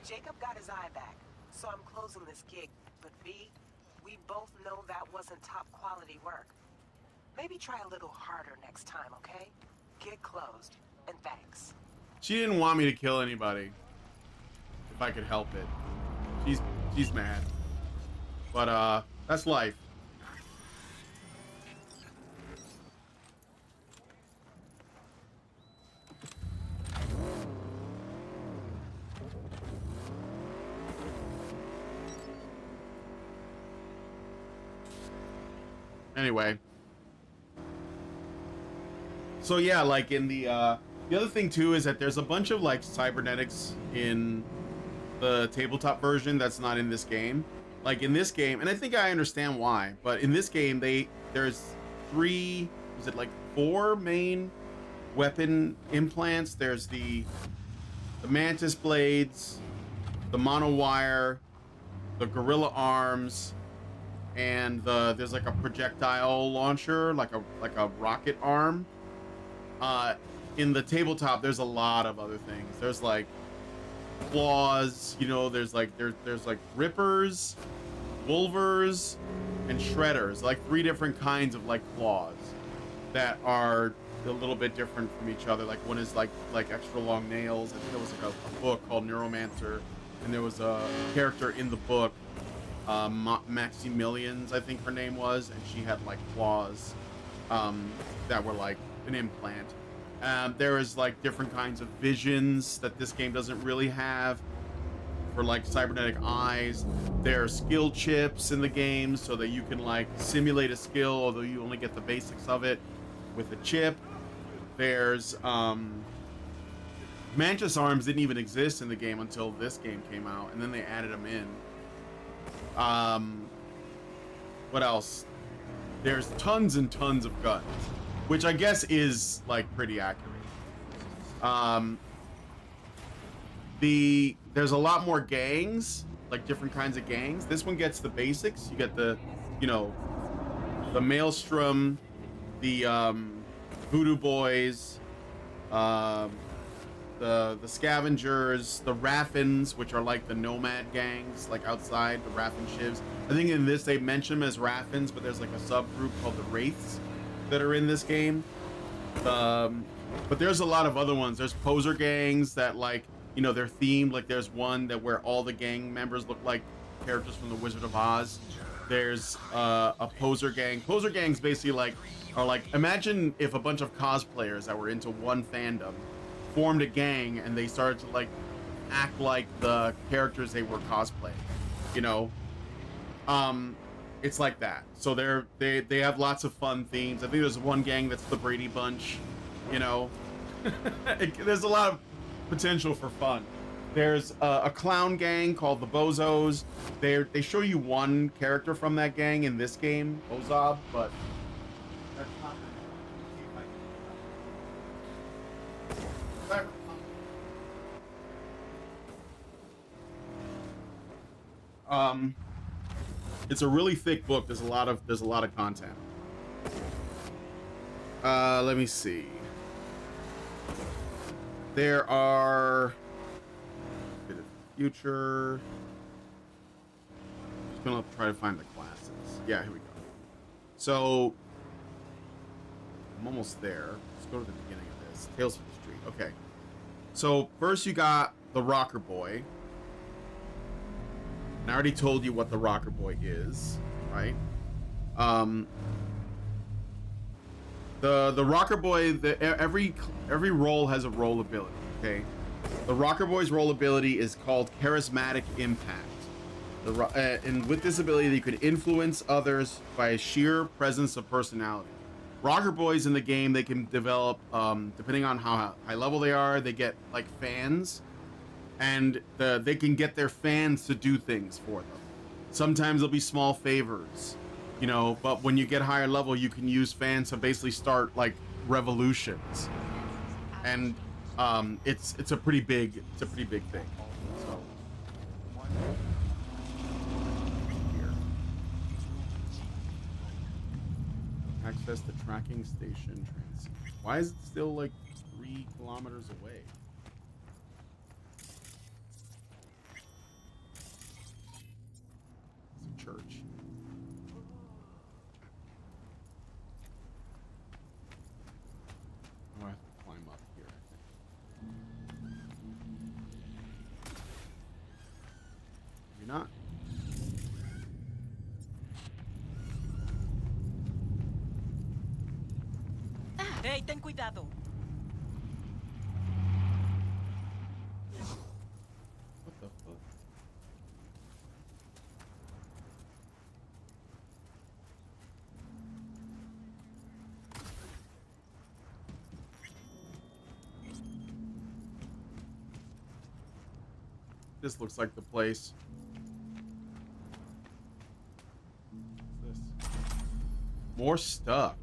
Jacob got his eye back, so I'm closing this gig. But B, we both know that wasn't top quality work. Maybe try a little harder next time, okay? Gig closed, and thanks. She didn't want me to kill anybody. If I could help it. she's mad. But that's life. Anyway. So yeah, like in the other thing too is that there's a bunch of like cybernetics in the tabletop version that's not in this game. Like in this game, and I think I understand why, but in this game there's four main weapon implants. There's the mantis blades, the monowire, the gorilla arms, and there's like a projectile launcher, like a rocket arm. In the tabletop, there's a lot of other things. There's like claws, you know, there's like rippers, wolvers, and shredders, like 3 different kinds of like claws that are a little bit different from each other. Like one is like extra long nails. I think there was like a book called Neuromancer, and there was a character in the book, Maximilians, I think her name was, and she had like claws that were like an implant. There is like different kinds of visions that this game doesn't really have for like cybernetic eyes. There are skill chips in the game so that you can like simulate a skill, although you only get the basics of it with a chip. There's mantis arms didn't even exist in the game until this game came out, and then they added them in. What else? There's tons and tons of guns, which I guess is like pretty accurate. There's a lot more gangs, like different kinds of gangs. This one gets the basics. You get the Maelstrom, the Voodoo Boys, the Scavengers, the Raffins, which are like the nomad gangs, like outside, the Raffin shivs. I think in this they mention them as Raffins, but there's like a subgroup called the Wraiths that are in this game. But there's a lot of other ones. There's poser gangs that like, you know, they're themed. Like there's one that where all the gang members look like characters from the Wizard of Oz. There's a poser gang. Poser gangs basically are like, imagine if a bunch of cosplayers that were into one fandom formed a gang and they started to like act like the characters they were cosplaying, you know. It's like that. So they have lots of fun themes. I think there's one gang that's the Brady Bunch, you know. There's a lot of potential for fun. There's a clown gang called the Bozos. They show you one character from that gang in this game, Ozob, but that's not. It's a really thick book. There's a lot of content. Let me see. There are a bit of future. I'm just gonna try to find the classes. Yeah, here we go. So I'm almost there. Let's go to the beginning of this. Tales from the Street. Okay. So first you got the Rocker Boy. And I already told you what the Rocker Boy is, right? The Rocker Boy, every role has a role ability, okay? The Rocker Boy's role ability is called Charismatic Impact. And with this ability, you could influence others by a sheer presence of personality. Rocker Boys in the game, they can develop, depending on how high level they are, they get like fans. And they can get their fans to do things for them. Sometimes they'll be small favors, you know, but when you get higher level, you can use fans to basically start like revolutions. And it's a pretty big thing. So here. Access the tracking station transceiver. Why is it still like 3 kilometers away? Church. Oh, I have to climb up here, I think. Maybe Hey, ten cuidado. What the fuck? This looks like the place. What's this? More stuff.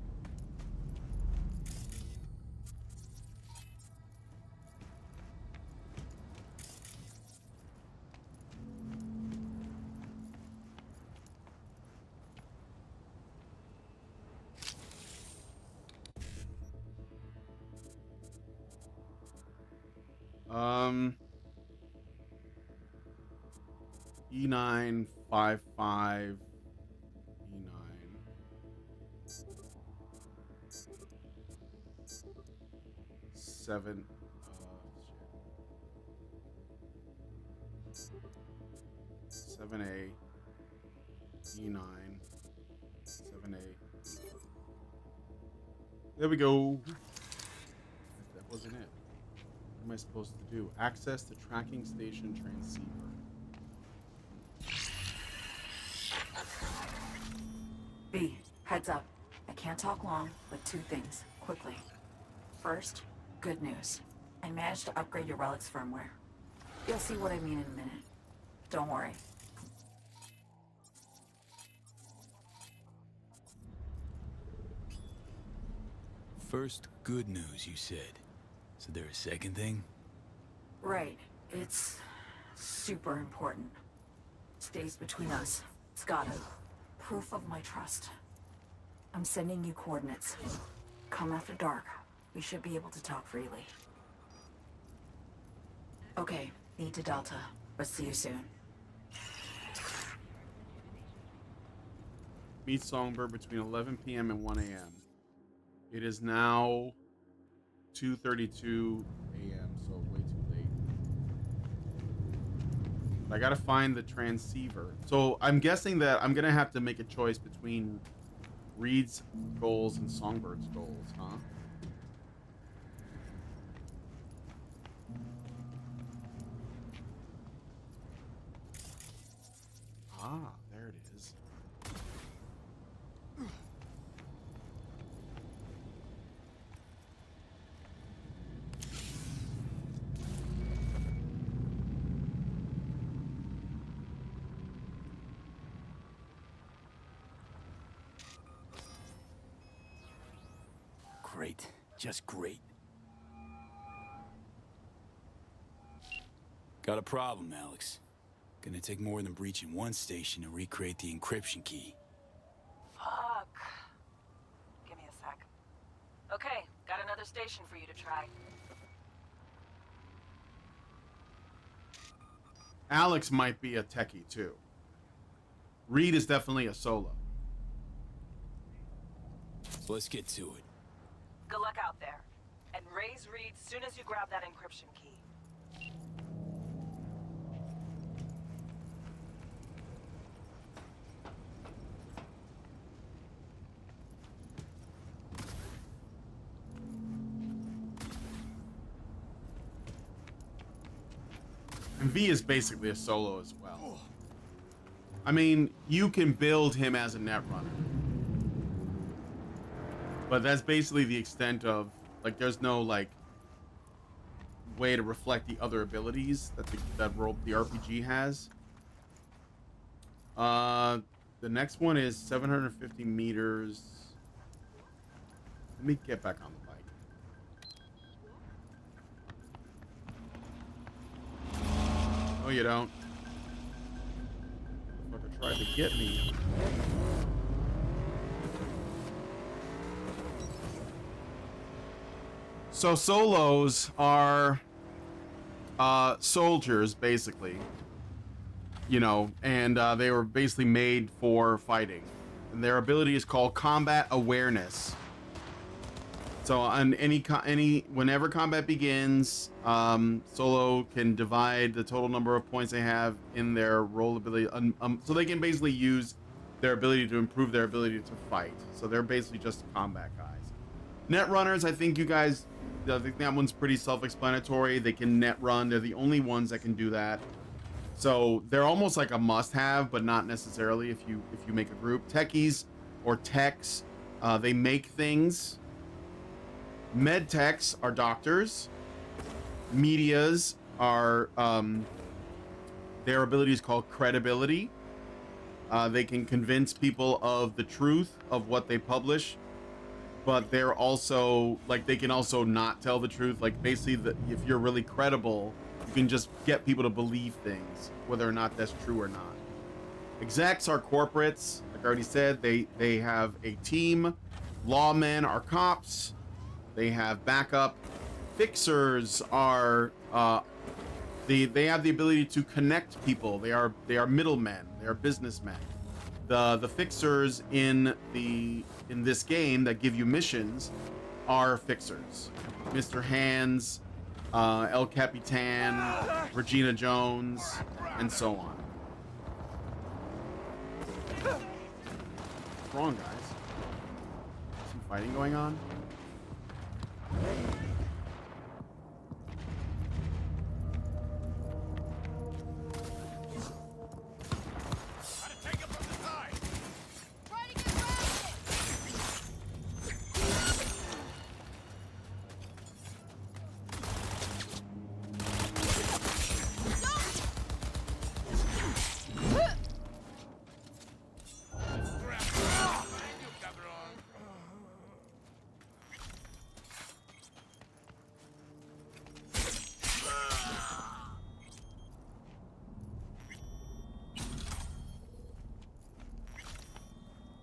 E955 E9 7 7A E9 7A. There we go. That wasn't it. What am I supposed to do? Access the tracking station transceiver. B, heads up. I can't talk long, but two things, quickly. First, good news. I managed to upgrade your relic's firmware. You'll see what I mean in a minute. Don't worry. First, good news, you said. Is there a second thing? Right. It's super important. Stays between us. It's gotta. Proof of my trust. I'm sending you coordinates. Come after dark. We should be able to talk freely. Okay, need to Delta, but see you soon. Meet Songbird between 11 p.m. and 1 a.m. It is now 2:32 a.m., so way too late. I gotta find the transceiver. So I'm guessing that I'm gonna have to make a choice between Reed's goals and Songbird's goals, huh? Ah, there it is. Great. Just great. Got a problem, Alex. Gonna take more than breaching one station to recreate the encryption key. Fuck. Give me a sec. Okay, got another station for you to try. Alex might be a techie too. Reed is definitely a solo. So let's get to it. Good luck out there. And raise Reed soon as you grab that encryption key. And V is basically a solo as well. I mean, you can build him as a netrunner. But that's basically the extent of, like, there's no, like, way to reflect the other abilities that the RPG has. The next one is 750 meters. Let me get back on the bike. No, you don't. The fucker tried to get me. So solos are soldiers, basically, you know, and they were basically made for fighting. And their ability is called combat awareness. So on whenever combat begins, solo can divide the total number of points they have in their role ability. So they can basically use their ability to improve their ability to fight. So they're basically just combat guys. Net runners, I think you guys, I think that one's pretty self-explanatory. They can net run. They're the only ones that can do that. So they're almost like a must-have, but not necessarily if you make a group. Techies or techs, they make things. Med techs are doctors. Medias are their ability is called credibility. They can convince people of the truth of what they publish, but they're also like they can also not tell the truth. Like basically, if you're really credible, you can just get people to believe things, whether or not that's true or not. Execs are corporates. Like I already said, they have a team. Lawmen are cops. They have backup. Fixers are they have the ability to connect people. They are middlemen. They are businessmen. The fixers in this game that give you missions are fixers. Mr. Hands, El Capitan, Regina Jones, and so on. What's wrong, guys? Some fighting going on?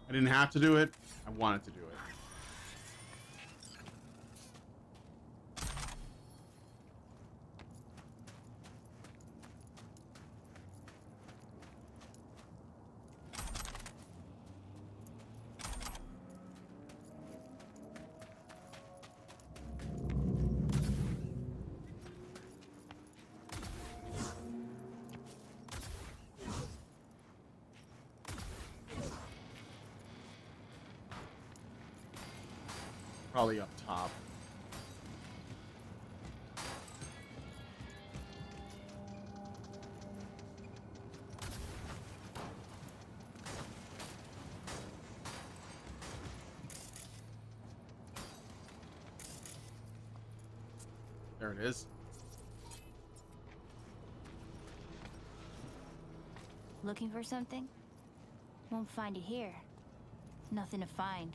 I didn't have to do it. I wanted to do it. Probably up top. There it is. Looking for something? Won't find it here. Nothing to find.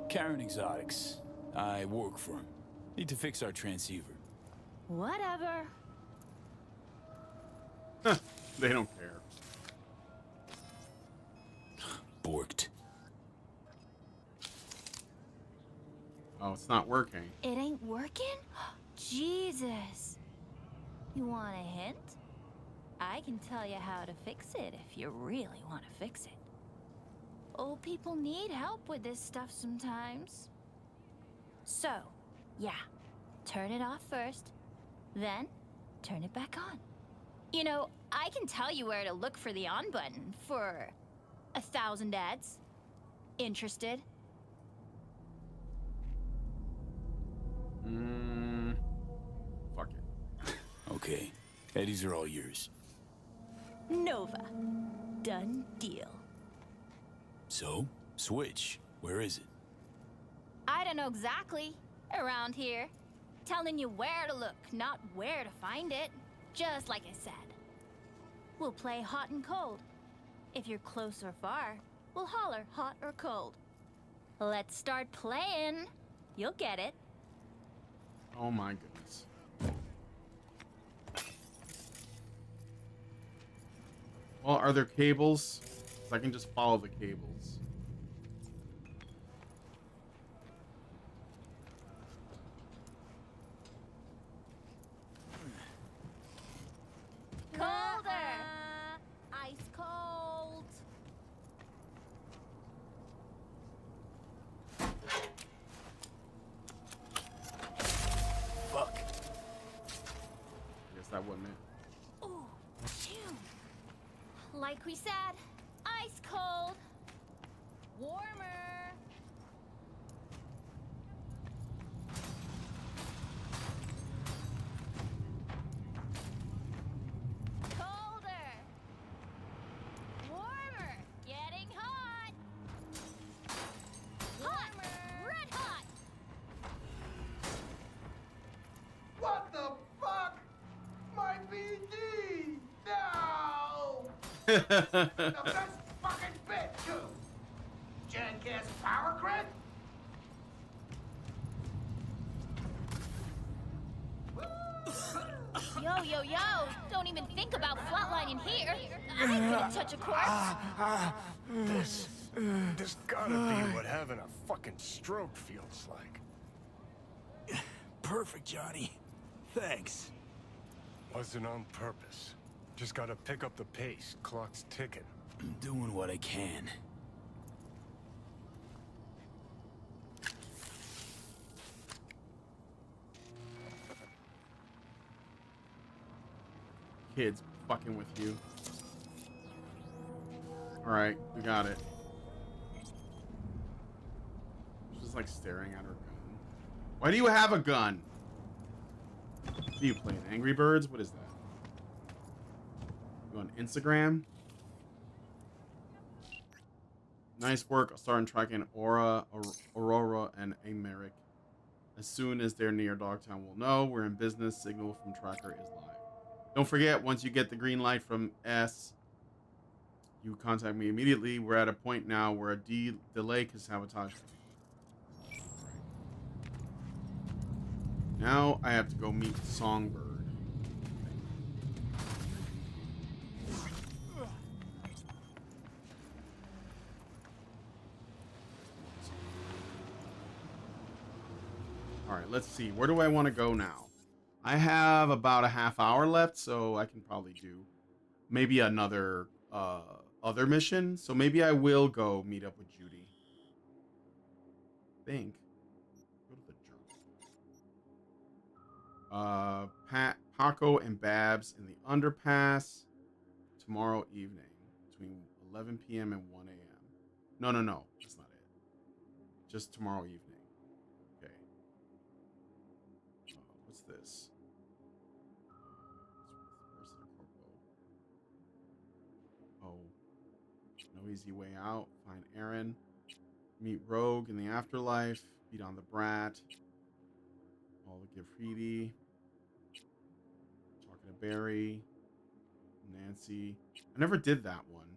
Karen Exotics. I work for him. Need to fix our transceiver. Whatever. They don't care. Borked. Oh, it's not working. It ain't working? Jesus. You want a hint? I can tell you how to fix it if you really want to fix it. Old people need help with this stuff sometimes. So, yeah, turn it off first, then turn it back on. You know, I can tell you where to look for the on button for 1,000 ads. Interested? Fuck it. Okay. Eddies are all yours. Nova. Done deal. So, Switch. Where is it? I don't know exactly. Around here. Telling you where to look, not where to find it. Just like I said. We'll play hot and cold. If you're close or far, we'll holler hot or cold. Let's start playing. You'll get it. Oh my goodness. Well, are there cables? So I can just follow the cables. Colder! Ice cold! Fuck. I guess that wasn't it. Ooh, June. Like we said, ice cold. Warmer. Colder. Warmer. Getting hot. Hot. Red hot. What the fuck? My BD! No! The best fucking bit, too! Jackass power grid? Yo, yo, yo! Don't even think about flatlining here. I ain't gonna touch a corpse. This gotta be what having a fucking stroke feels like. Perfect, Johnny. Thanks. Wasn't on purpose. Just gotta pick up the pace. Clock's ticking. I'm doing what I can. Kids fucking with you. Alright, we got it. She's just like staring at her gun. Why do you have a gun? Do you play Angry Birds? What is that? You on Instagram? Nice work. I'll start tracking Aurora, and Americ. As soon as they're near Dogtown, we'll know. We're in business. Signal from tracker is live. Don't forget, once you get the green light from S, you contact me immediately. We're at a point now where a delay can sabotage. Now I have to go meet Songbird. All right, let's see. Where do I want to go now? I have about a half hour left, so I can probably do maybe another other mission. So maybe I will go meet up with Judy. Think. Go to the journal. Paco and Babs in the underpass tomorrow evening between 11 p.m. and 1 a.m. No, that's not it. Just tomorrow evening. Okay. What's this? Oh, no easy way out. Find Aaron. Meet Rogue in the afterlife. Beat on the brat. All the graffiti. Talking to Barry. Nancy. I never did that one.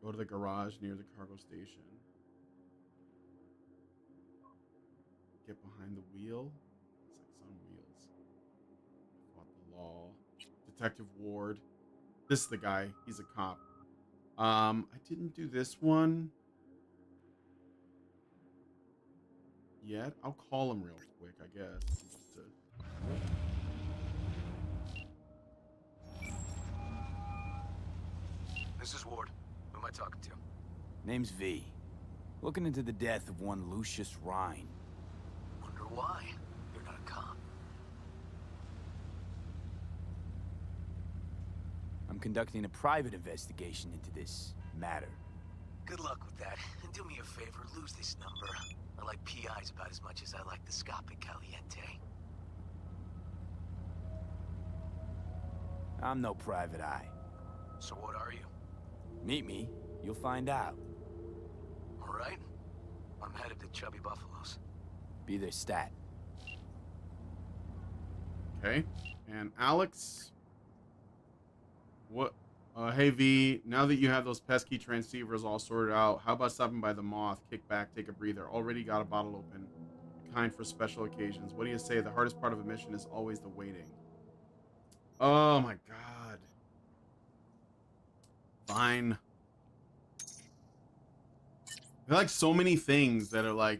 Go to the garage near the cargo station. Get behind the wheel. It's like on wheels. Fought the law. Detective Ward. This is the guy. He's a cop. I didn't do this one yet. I'll call him real quick, I guess. Just to... This is Ward. Who am I talking to? Name's V. Looking into the death of one Lucius Rhine. Wonder why. You're not a cop. I'm conducting a private investigation into this matter. Good luck with that. And do me a favor, lose this number. I like PIs about as much as I like the Scopic Caliente. I'm no private eye. So what are you? Meet me, you'll find out. All right. I'm headed to Chubby Buffaloes. Be their stat. Okay. And Alex? What? Hey V, now that you have those pesky transceivers all sorted out, how about stopping by the Moth, kick back, take a breather? Already got a bottle open. Kind for special occasions. What do you say? The hardest part of a mission is always the waiting. Oh my god. Fine. There are like so many things that are like,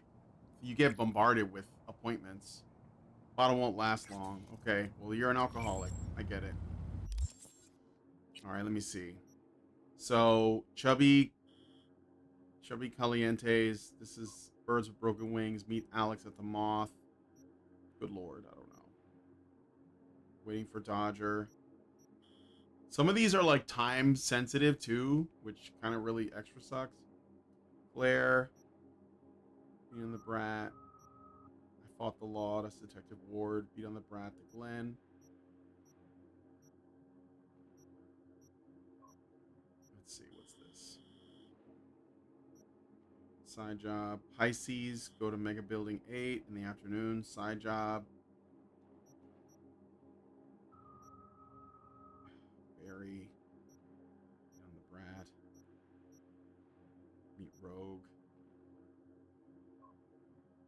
you get bombarded with appointments. Bottle won't last long. Okay, well you're an alcoholic. I get it. All right, let me see. So, Chubby Calientes. This is Birds with Broken Wings. Meet Alex at the Moth. Good lord, I don't know. Waiting for Dodger. Some of these are like time sensitive too, which kind of really extra sucks. Claire, beat on the brat. I fought the law. That's Detective Ward. Beat on the brat to Glenn. Let's see, what's this? Side job. Pisces, go to Mega Building 8 in the afternoon. Side job. Barry. On the brat. Meet Rogue.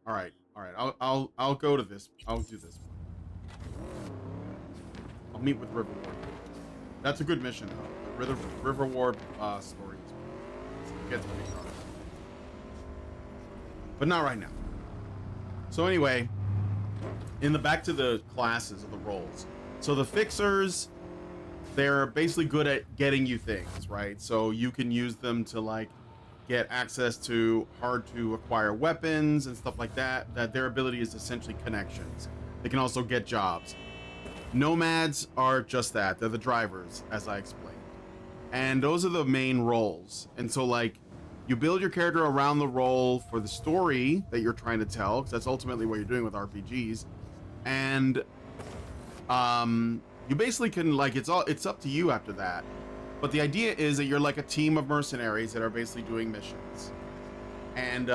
All right. I'll go to this. I'll do this one. I'll meet with River Ward. That's a good mission though. The River Ward story gets pretty hard. But not right now. So anyway, back to the classes of the roles. So the fixers, they're basically good at getting you things, right? So you can use them to like get access to hard to acquire weapons and stuff like that. That their ability is essentially connections. They can also get jobs. Nomads are just that. They're the drivers, as I explained. And those are the main roles. And so like you build your character around the role for the story that you're trying to tell, because that's ultimately what you're doing with RPGs. And you basically can like it's up to you after that. But the idea is that you're like a team of mercenaries that are basically doing missions. And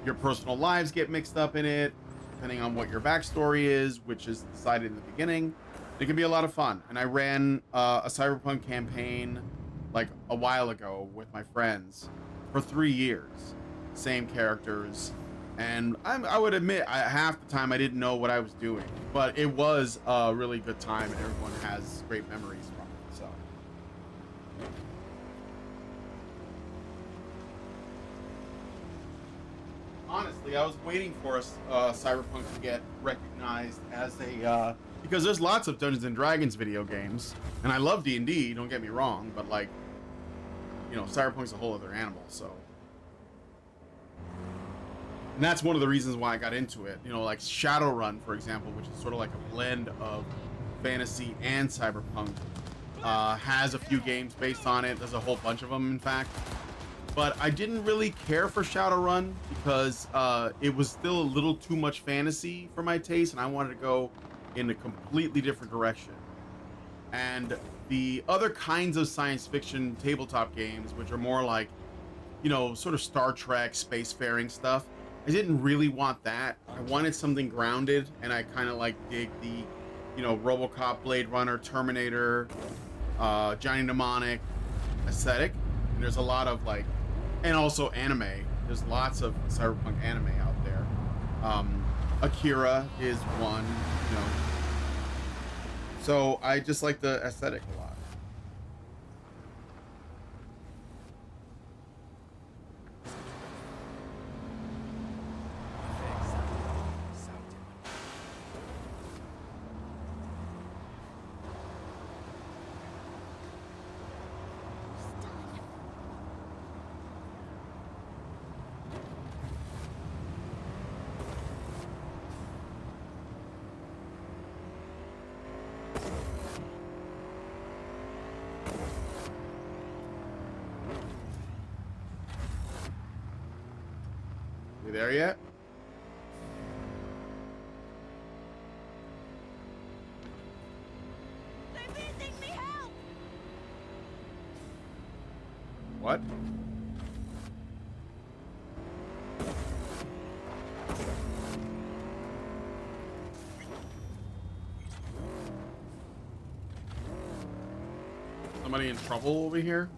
your personal lives get mixed up in it, depending on what your backstory is, which is decided in the beginning. It can be a lot of fun. And I ran a Cyberpunk campaign like a while ago with my friends for 3 years. Same characters. And I would admit, half the time I didn't know what I was doing. But it was a really good time, and everyone has great memories from it. So. Honestly, I was waiting for Cyberpunk to get recognized as a because there's lots of Dungeons and Dragons video games, and I love D&D. Don't get me wrong, but like, you know, Cyberpunk's a whole other animal. So, and that's one of the reasons why I got into it. You know, like Shadowrun, for example, which is sort of like a blend of fantasy and Cyberpunk, has a few games based on it. There's a whole bunch of them, in fact. But I didn't really care for Shadowrun because it was still a little too much fantasy for my taste, and I wanted to go in a completely different direction. And the other kinds of science fiction tabletop games, which are more like, you know, sort of Star Trek, spacefaring stuff, I didn't really want that. I wanted something grounded, and I kind of like dig the, you know, RoboCop, Blade Runner, Terminator, Johnny Mnemonic aesthetic. And there's a lot of like, and also anime. There's lots of Cyberpunk anime out there. Akira is one, you know. So I just like the aesthetic a lot. We there yet? What? Somebody in trouble over here?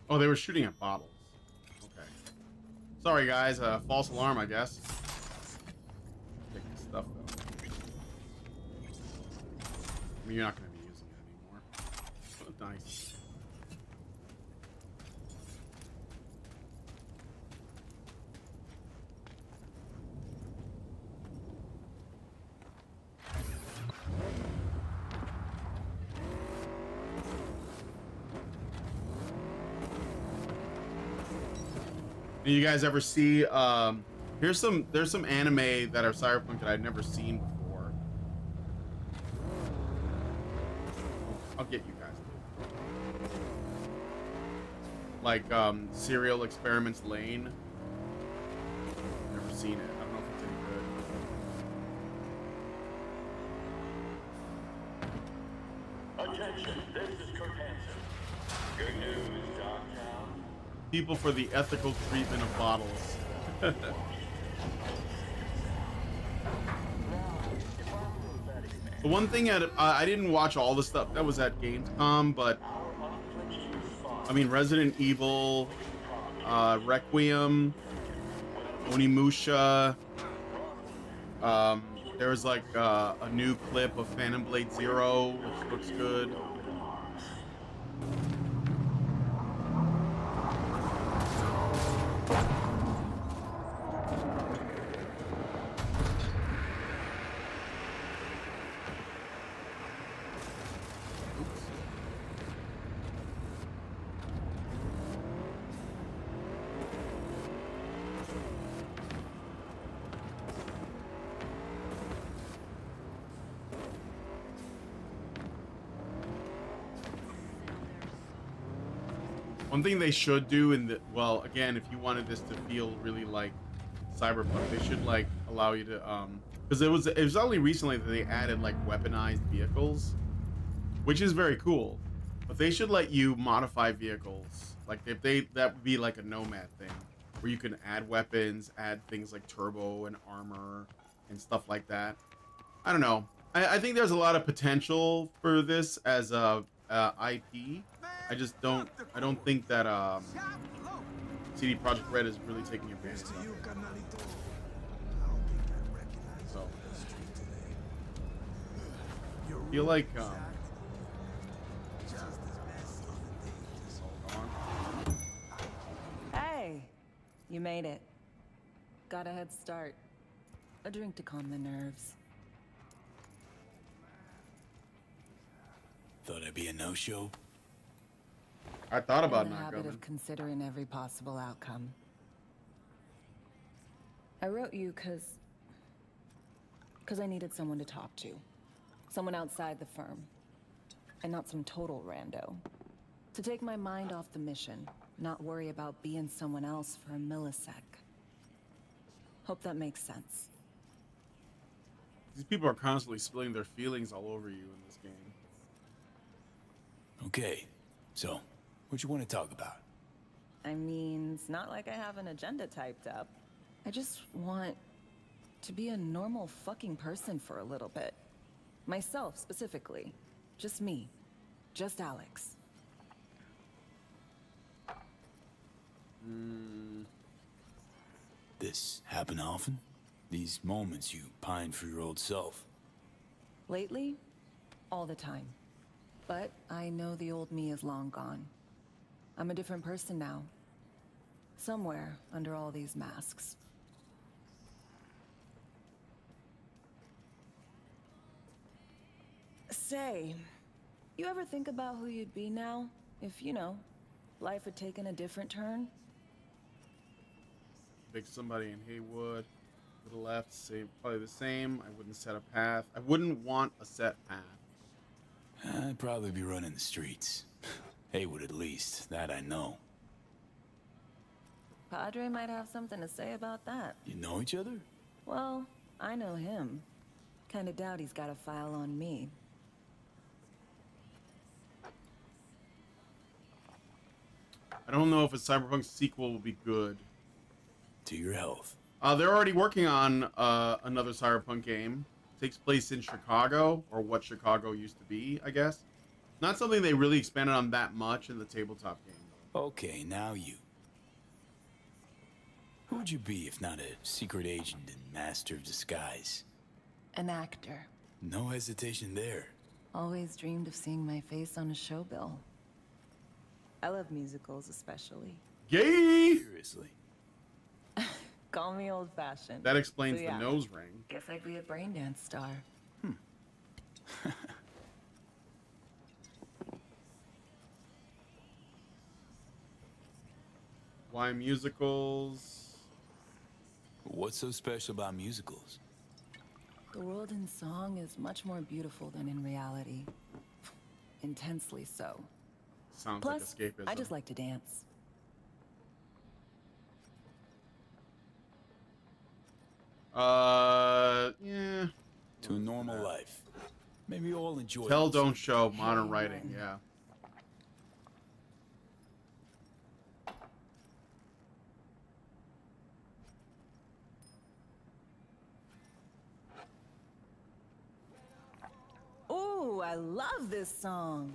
Oh, they were shooting at bottles. Okay. Sorry, guys. False alarm, I guess. Take this stuff, though. I mean, you're not going to be using it anymore. Nice. Do you guys ever see? There's some anime that are cyberpunk that I've never seen before. I'll get you guys. Like Serial Experiments Lane. Never seen it. I don't know if it's any good. Attention, this is Kurt Hansen. Good news, Dogtown. People for the ethical treatment of bottles. The one thing I didn't watch all the stuff that was at Gamescom, but I mean Resident Evil, Requiem, Onimusha. There was like a new clip of Phantom Blade Zero, which looks good. One thing they should do in the, well, again, if you wanted this to feel really like Cyberpunk, they should like allow you to because it was only recently that they added like weaponized vehicles, which is very cool. But they should let you modify vehicles. Like if that would be like a Nomad thing where you can add weapons, add things like turbo and armor and stuff like that. I don't know. I think there's a lot of potential for this as a IP. I just don't. I don't think that CD Projekt Red is really taking advantage of it. So I feel like Hey, you made it. Got a head start. A drink to calm the nerves. Thought I'd be a no-show. I thought about in the not habit coming. of considering every possible outcome. I wrote you because I needed someone to talk to. Someone outside the firm. And not some total rando. To take my mind off the mission. Not worry about being someone else for a millisec. Hope that makes sense. These people are constantly spilling their feelings all over you in this game. Okay, so what you want to talk about? I mean, it's not like I have an agenda typed up. I just want to be a normal fucking person for a little bit. Myself, specifically. Just me. Just Alex. This happen often? These moments you pine for your old self? Lately, all the time. But I know the old me is long gone. I'm a different person now. Somewhere under all these masks. Say, you ever think about who you'd be now? If, you know, life had taken a different turn? Pick somebody in Haywood. To the left, same, probably the same. I wouldn't set a path. I wouldn't want a set path. I'd probably be running the streets. Haywood at least, that I know. Padre might have something to say about that. You know each other? Well, I know him. Kinda doubt he's got a file on me. I don't know if a Cyberpunk sequel will be good. To your health. They're already working on another Cyberpunk game. Takes place in Chicago, or what Chicago used to be, I guess. Not something they really expanded on that much in the tabletop game. Okay, now you. Who would you be if not a secret agent and master of disguise? An actor. No hesitation there. Always dreamed of seeing my face on a show bill. I love musicals especially. Gay! Seriously. Call me old-fashioned. That explains So, yeah. the nose ring. Guess I'd be a braindance star. Why musicals? What's so special about musicals? The world in song is much more beautiful than in reality. Intensely so. Sounds Plus, like escapism. I just like to dance. Yeah. To a normal life. Maybe we all enjoy Tell, this. don't show, modern writing, yeah. Ooh, I love this song.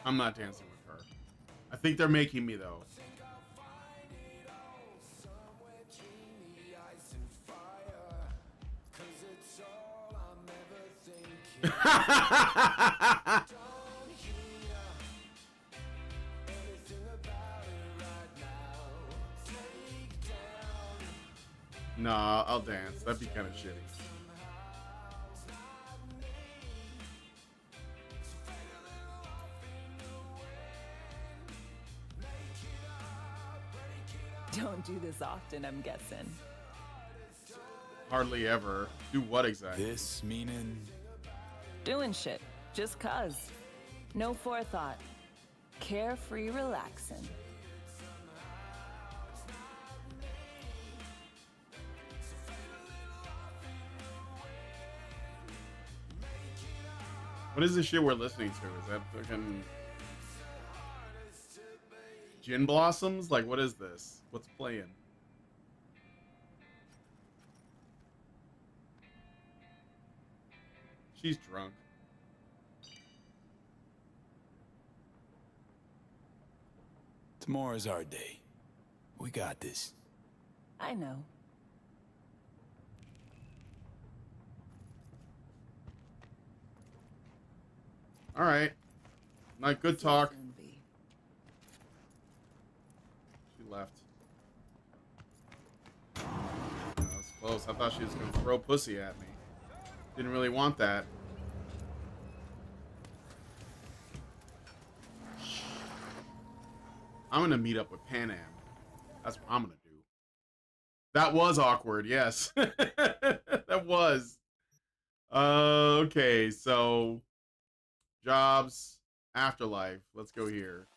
I'm not dancing with her. I think they're making me though. Nah, I'll dance. That'd be kind of shitty. Don't do this often, I'm guessing. Hardly ever. Do what exactly? This meaning? Doing shit, just cuz. No forethought. Carefree relaxing. What is this shit we're listening to? Is that fucking Gin Blossoms? Like, what is this? What's playing? She's drunk. Tomorrow's our day. We got this. I know. All right. Not good talk. She left. That was close. I thought she was going to throw pussy at me. Didn't really want that. I'm going to meet up with Pan Am. That's what I'm going to do. That was awkward, yes. That was. Okay, so jobs, afterlife. Let's go here.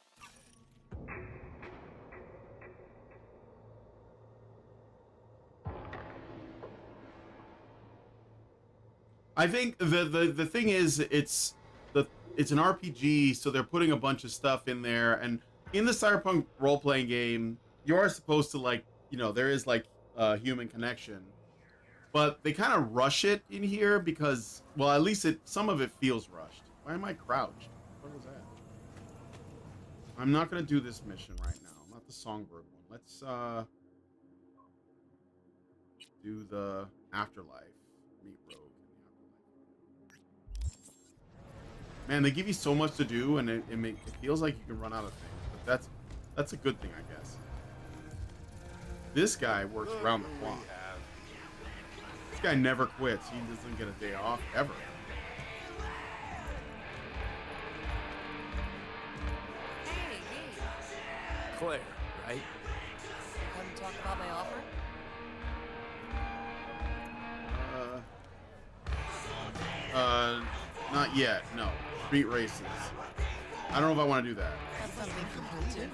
I think the thing is it's an RPG, so they're putting a bunch of stuff in there, and in the Cyberpunk role-playing game, you are supposed to, like, you know, there is like a human connection, but they kind of rush it in here because, well, at least some of it feels rushed. Why am I crouched? What was that? I'm not gonna do this mission right now. Not the Songbird one. Let's do the Afterlife. Meet Rogue. Man, they give you so much to do, and it feels like you can run out of things. But that's a good thing, I guess. This guy works around the clock. This guy never quits. He doesn't get a day off ever. Claire, right? Come talk about my offer? Not yet. No. Street races. I don't know if I want to do that. That's something for you too.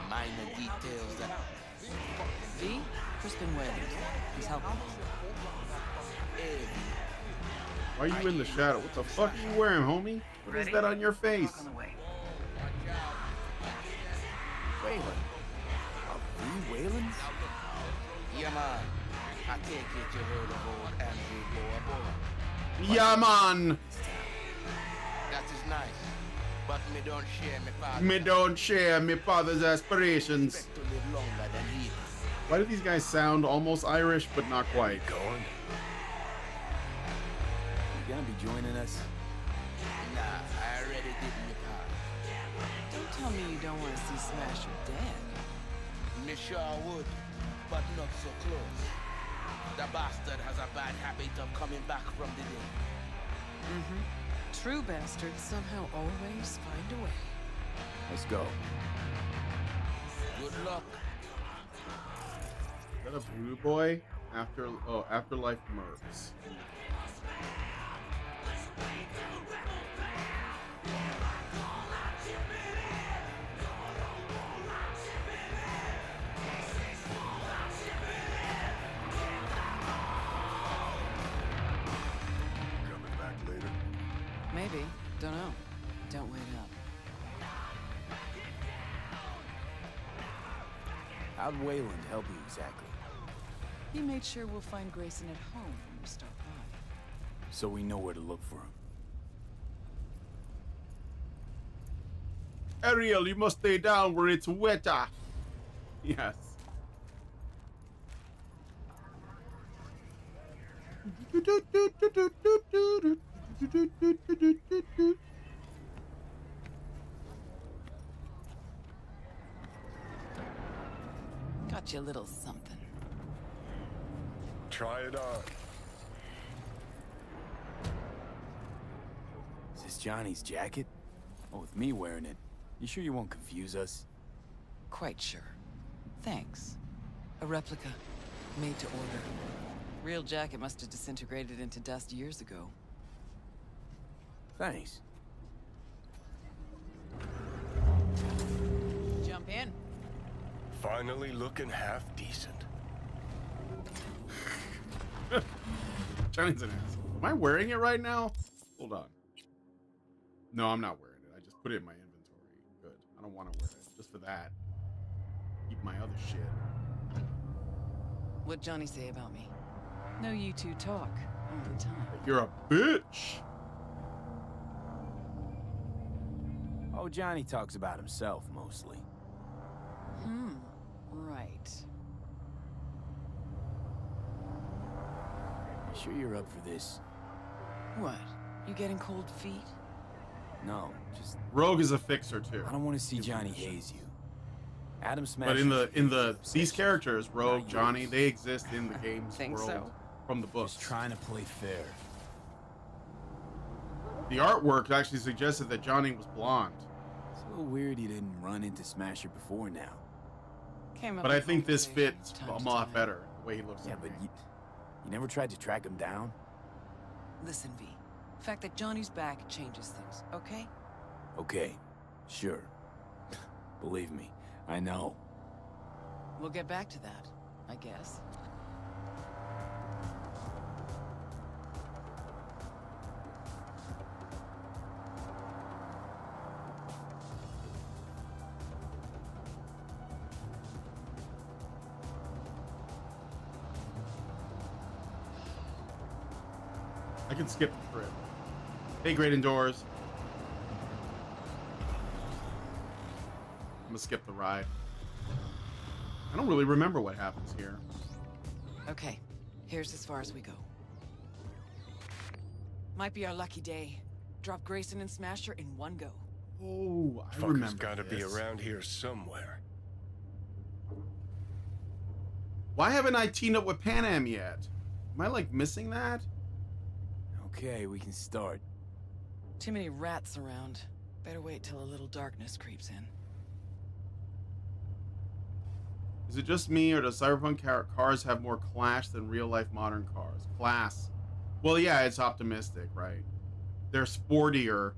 Minor details that... V? Crispin Whalers. He's helping. Why are you in the shadow? What the fuck are you wearing, homie? What is that on your face? Whalen. V. Whalens? Yeah, man. I take it you heard of old Andrew Boa. Yeah, man. That is nice. but me don't share me father's. Me don't share my father's aspirations. Expect to live longer than he does. Why do these guys sound almost Irish, but not quite? Going? You gonna be joining us? Nah, I already did my part. Don't tell me you don't want to see Smasher dead. Me sure would, but not so close. The bastard has a bad habit of coming back from the dead. Mm-hmm. True bastards somehow always find a way. Let's go. Good luck. Is that a voodoo boy? Afterlife Mercs. Coming back later. Maybe. Don't know. Don't wait up. How'd Wayland help you exactly? He made sure we'll find Grayson at home when we stop by. So we know where to look for him. Ariel, you must stay down where it's wetter. Yes. Got you a little something. Try it on. Is this Johnny's jacket? Oh, with me wearing it, you sure you won't confuse us? Quite sure. Thanks. A replica. Made to order. Real jacket must have disintegrated into dust years ago. Thanks. Jump in. Finally looking half decent. Johnny's an asshole. Am I wearing it right now? Hold on. No, I'm not wearing it. I just put it in my inventory. Good. I don't want to wear it. Just for that. Keep my other shit. What'd Johnny say about me? No, you two talk all the time. You're a bitch. Oh, Johnny talks about himself mostly. Right. You sure you're up for this? What? You getting cold feet? No, just Rogue is a fixer too. I don't want to see Johnny haze you. Adam Smasher. But in the these characters, Rogue, Johnny, they exist in the game's Think world so? from the books. Just trying to play fair. The artwork actually suggested that Johnny was blonde. It's a little weird you didn't run into Smasher before now. But I think this fits a lot better, the way he looks. Yeah, but you never tried to track him down? Listen, V. The fact that Johnny's back changes things, okay? Okay, sure. Believe me, I know. We'll get back to that, I guess. I can skip the trip. Hey, great indoors. I'm gonna skip the ride. I don't really remember what happens here. Okay, here's as far as we go. Might be our lucky day. Drop Grayson and Smasher in one go. Oh, I Fucker's remember gotta be this. around here somewhere. Why haven't I teamed up with Pan Am yet? Am I like missing that? Okay, we can start. Too many rats around. Better wait till a little darkness creeps in. Is it just me, or does Cyberpunk cars have more clash than real-life modern cars? Class. Well, yeah, it's optimistic, right? They're sportier,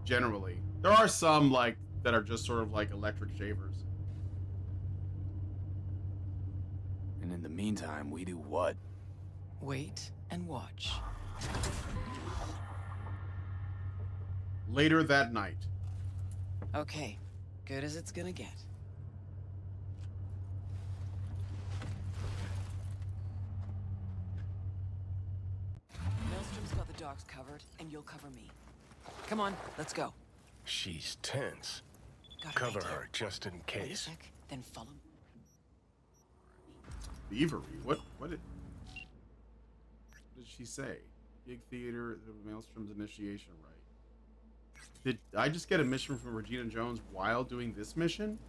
generally. There are some, like, that are just sort of like electric shavers. And in the meantime, we do what? Wait and watch. Later that night. Okay, good as it's gonna get. Maelstrom's got the docks covered, and you'll cover me. Come on, let's go. She's tense. Got it Cover right here. her just in Wait a case. sec, then follow. Thievery. What did she say? Gig theater, the Maelstrom's initiation right. Did I just get a mission from Regina Jones while doing this mission?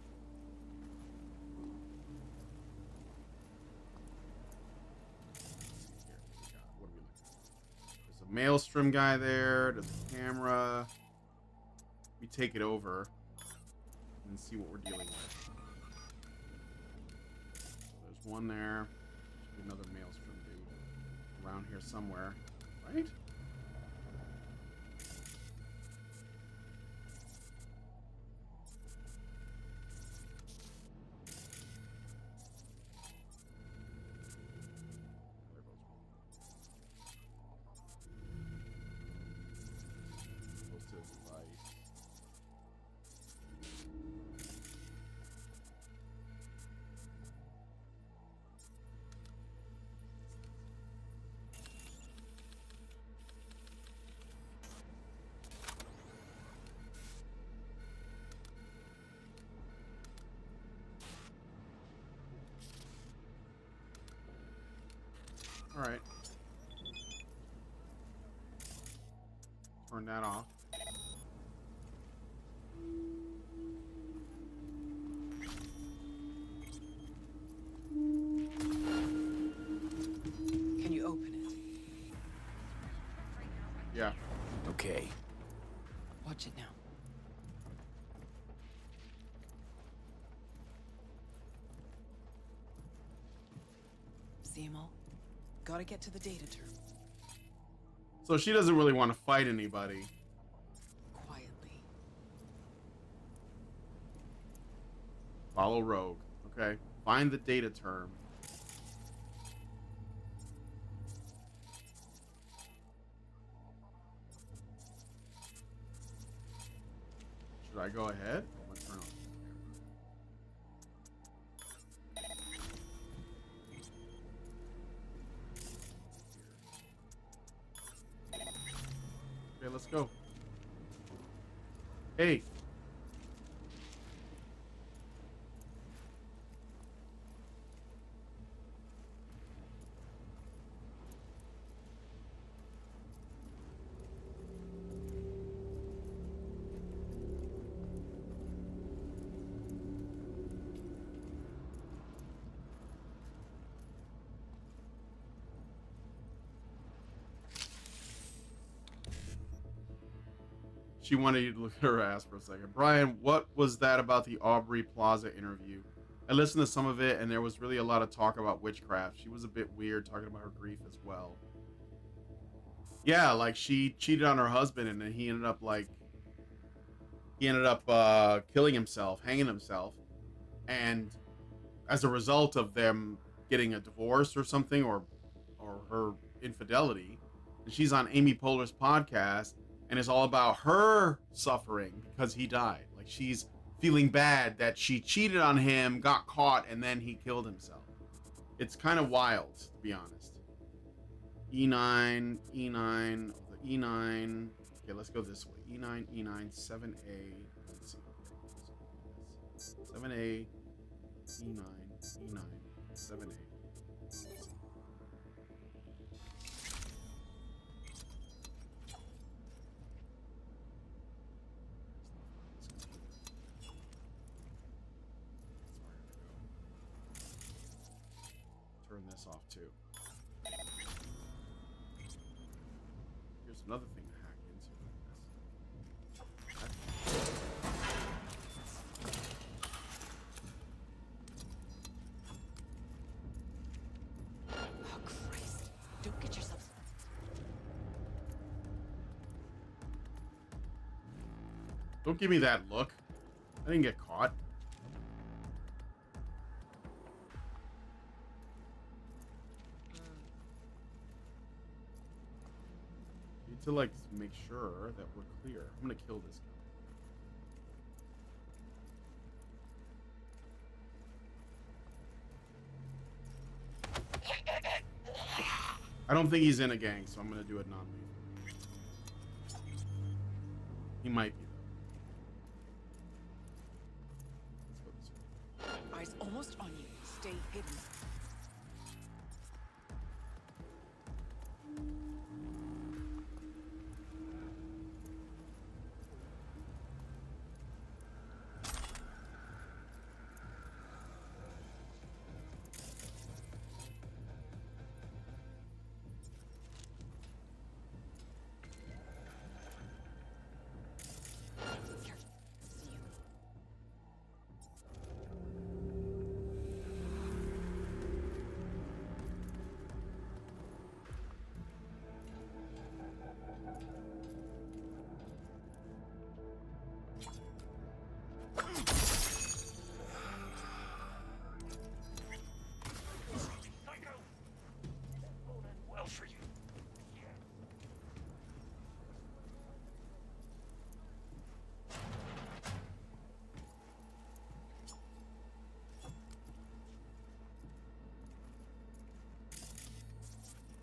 What are we looking at? There's a Maelstrom guy there. There's a camera. We take it over and see what we're dealing with. There's one there. Should be another Maelstrom dude around here somewhere, right? Goes to his device. All right. Turn that off. Can you open it? Yeah. Okay. Watch it now. See 'em all? Gotta get to the data term. So she doesn't really want to fight anybody. Quietly. Follow Rogue. Okay. Find the data term. Should I go ahead? I'm gonna turn on the camera. Okay, let's go. Hey. She wanted you to look at her ass for a second. Brian, what was that about the Aubrey Plaza interview? I listened to some of it, and there was really a lot of talk about witchcraft. She was a bit weird talking about her grief as well. Yeah, like she cheated on her husband, and then he ended up killing himself, hanging himself. And as a result of them getting a divorce or something, or her infidelity, and she's on Amy Poehler's podcast, and it's all about her suffering because he died. Like, she's feeling bad that she cheated on him, got caught, and then he killed himself. It's kind of wild, to be honest. E9, E9, E9. Okay, let's go this way. E9, E9, 7A. Let's see. 7A, E9, E9, 7A. Turn this off too. Here's another thing to hack into. Oh, Christ. Don't get yourself... Don't give me that look. I didn't get caught. Need to like make sure that we're clear. I'm gonna kill this guy. I don't think he's in a gang, so I'm gonna do it non-lethal. He might be though. stay hidden. Well for you.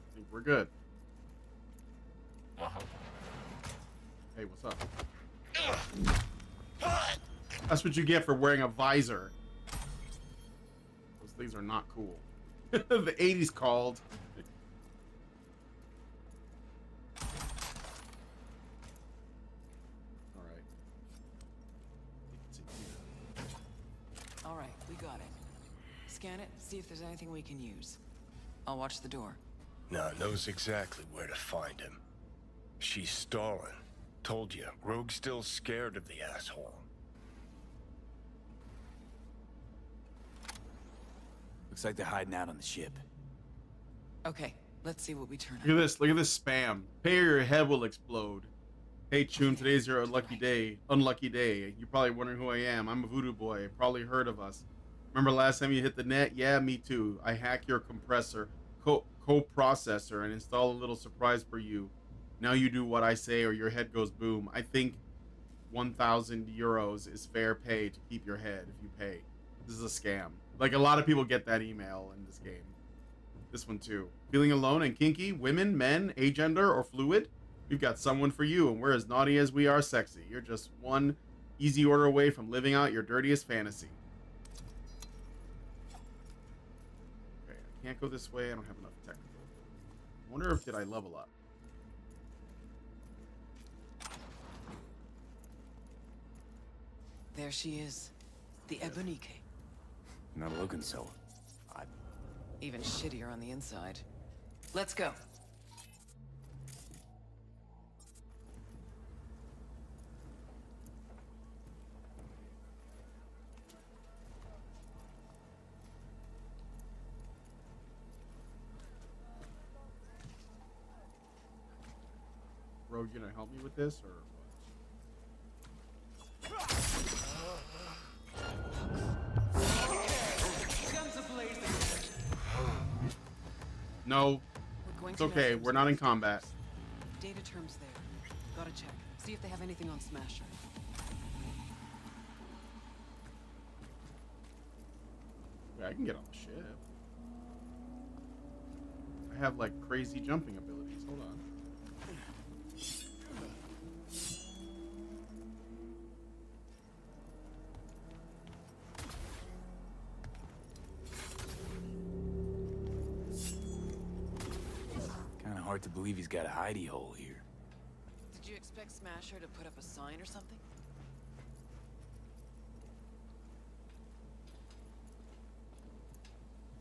I think we're good. Hey, what's up? That's what you get for wearing a visor. Those things are not cool. The 80s called. All right, we got it. Scan it, see if there's anything we can use. I'll watch the door. Nah, knows exactly where to find him. She's stalling. Told you, Rogue's still scared of the asshole. Looks like they're hiding out on the ship. Okay, let's see what we turn up. Look at this. Look at this spam. Pay or your head will explode. Hey, Chun, today's your unlucky day. Unlucky day. You're probably wondering who I am. I'm a voodoo boy. Probably heard of us. Remember last time you hit the net? Yeah, me too. I hack your compressor, co-processor, and install a little surprise for you. Now you do what I say or your head goes boom. I think 1,000 euros is fair pay to keep your head if you pay. This is a scam. Like, a lot of people get that email in this game. This one too. Feeling alone and kinky? Women, men, agender, or fluid? We've got someone for you, and we're as naughty as we are sexy. You're just one easy order away from living out your dirtiest fantasy. Okay, I can't go this way. I don't have enough technical. I wonder if did I level up? There she is. The Ebonique. Not looking so. Even shittier on the inside. Let's go. Rogue, you gonna help me with this, or what? No, it's okay. We're not in combat. Data terms there. Gotta check. See if they have anything on Smasher. Yeah, I can get on the ship. I have like crazy jumping abilities. Hold on. Kinda hard to believe he's got a hidey hole here. Did you expect Smasher to put up a sign or something?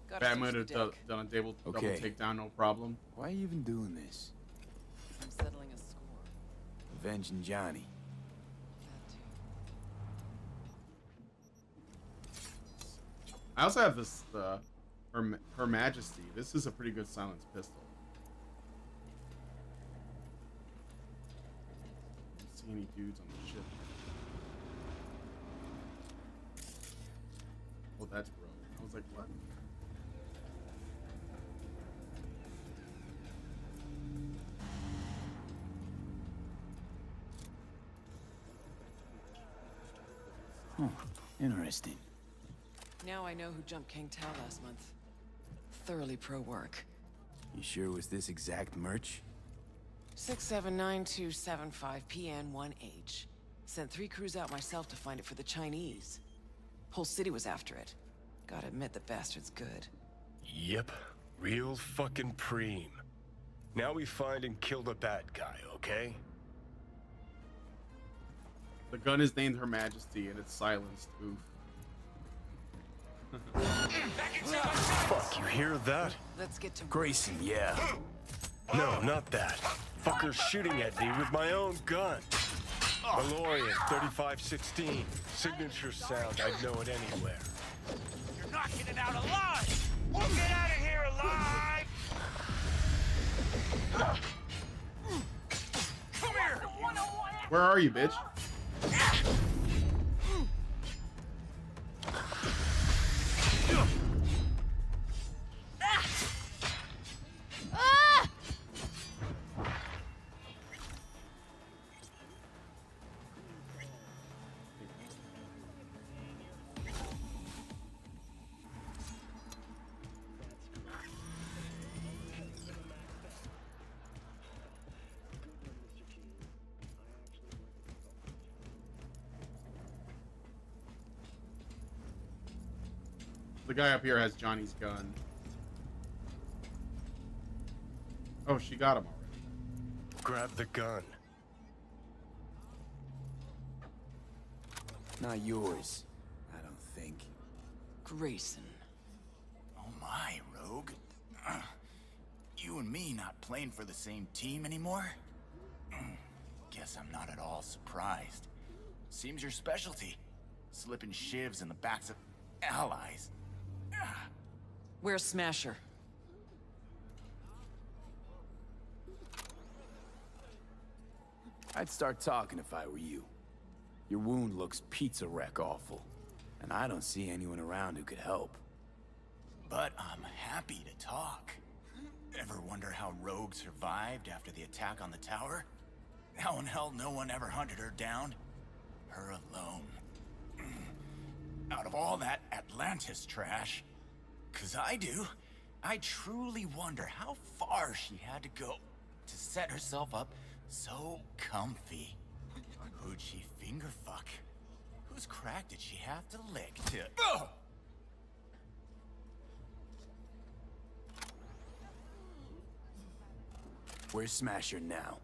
Batman would have done a double takedown, no problem. Why are you even doing this? I'm settling a score. Avenging Johnny. I also have this, Her Majesty. This is a pretty good silenced pistol. I don't see any dudes on the ship. Oh, that's gross. I was like, what? Huh. Interesting. Now I know who jumped King Tao last month. Thoroughly pro-work. You sure it was this exact merch? 679275PN1H. Sent 3 crews out myself to find it for the Chinese. Whole city was after it. Gotta admit, the bastard's good. Yep, real fucking preem. Now we find and kill the bad guy, okay? The gun is named Her Majesty, and it's silenced. Oof. Fuck, you hear that? Let's get to Grayson, yeah. No, not that. Fucker's shooting at me with my own gun. Malorian, 3516. Signature sound, I'd know it anywhere. You're not getting out alive! We'll get out of here alive! Come here! Where are you, bitch? The guy up here has Johnny's gun. Oh, she got him already. Grab the gun. Not yours, I don't think. Grayson. Oh my, Rogue. You and me not playing for the same team anymore? Guess I'm not at all surprised. Seems your specialty. Slipping shivs in the backs of allies. Where's Smasher? I'd start talking if I were you. Your wound looks pizza wreck awful, and I don't see anyone around who could help. But I'm happy to talk. Ever wonder how Rogue survived after the attack on the tower? How in hell no one ever hunted her down? Her alone. Out of all that Atlantis trash, 'cause I do, I truly wonder how far she had to go to set herself up so comfy. Who'd she finger fuck? Whose crack did she have to lick to... Ugh! Where's Smasher now?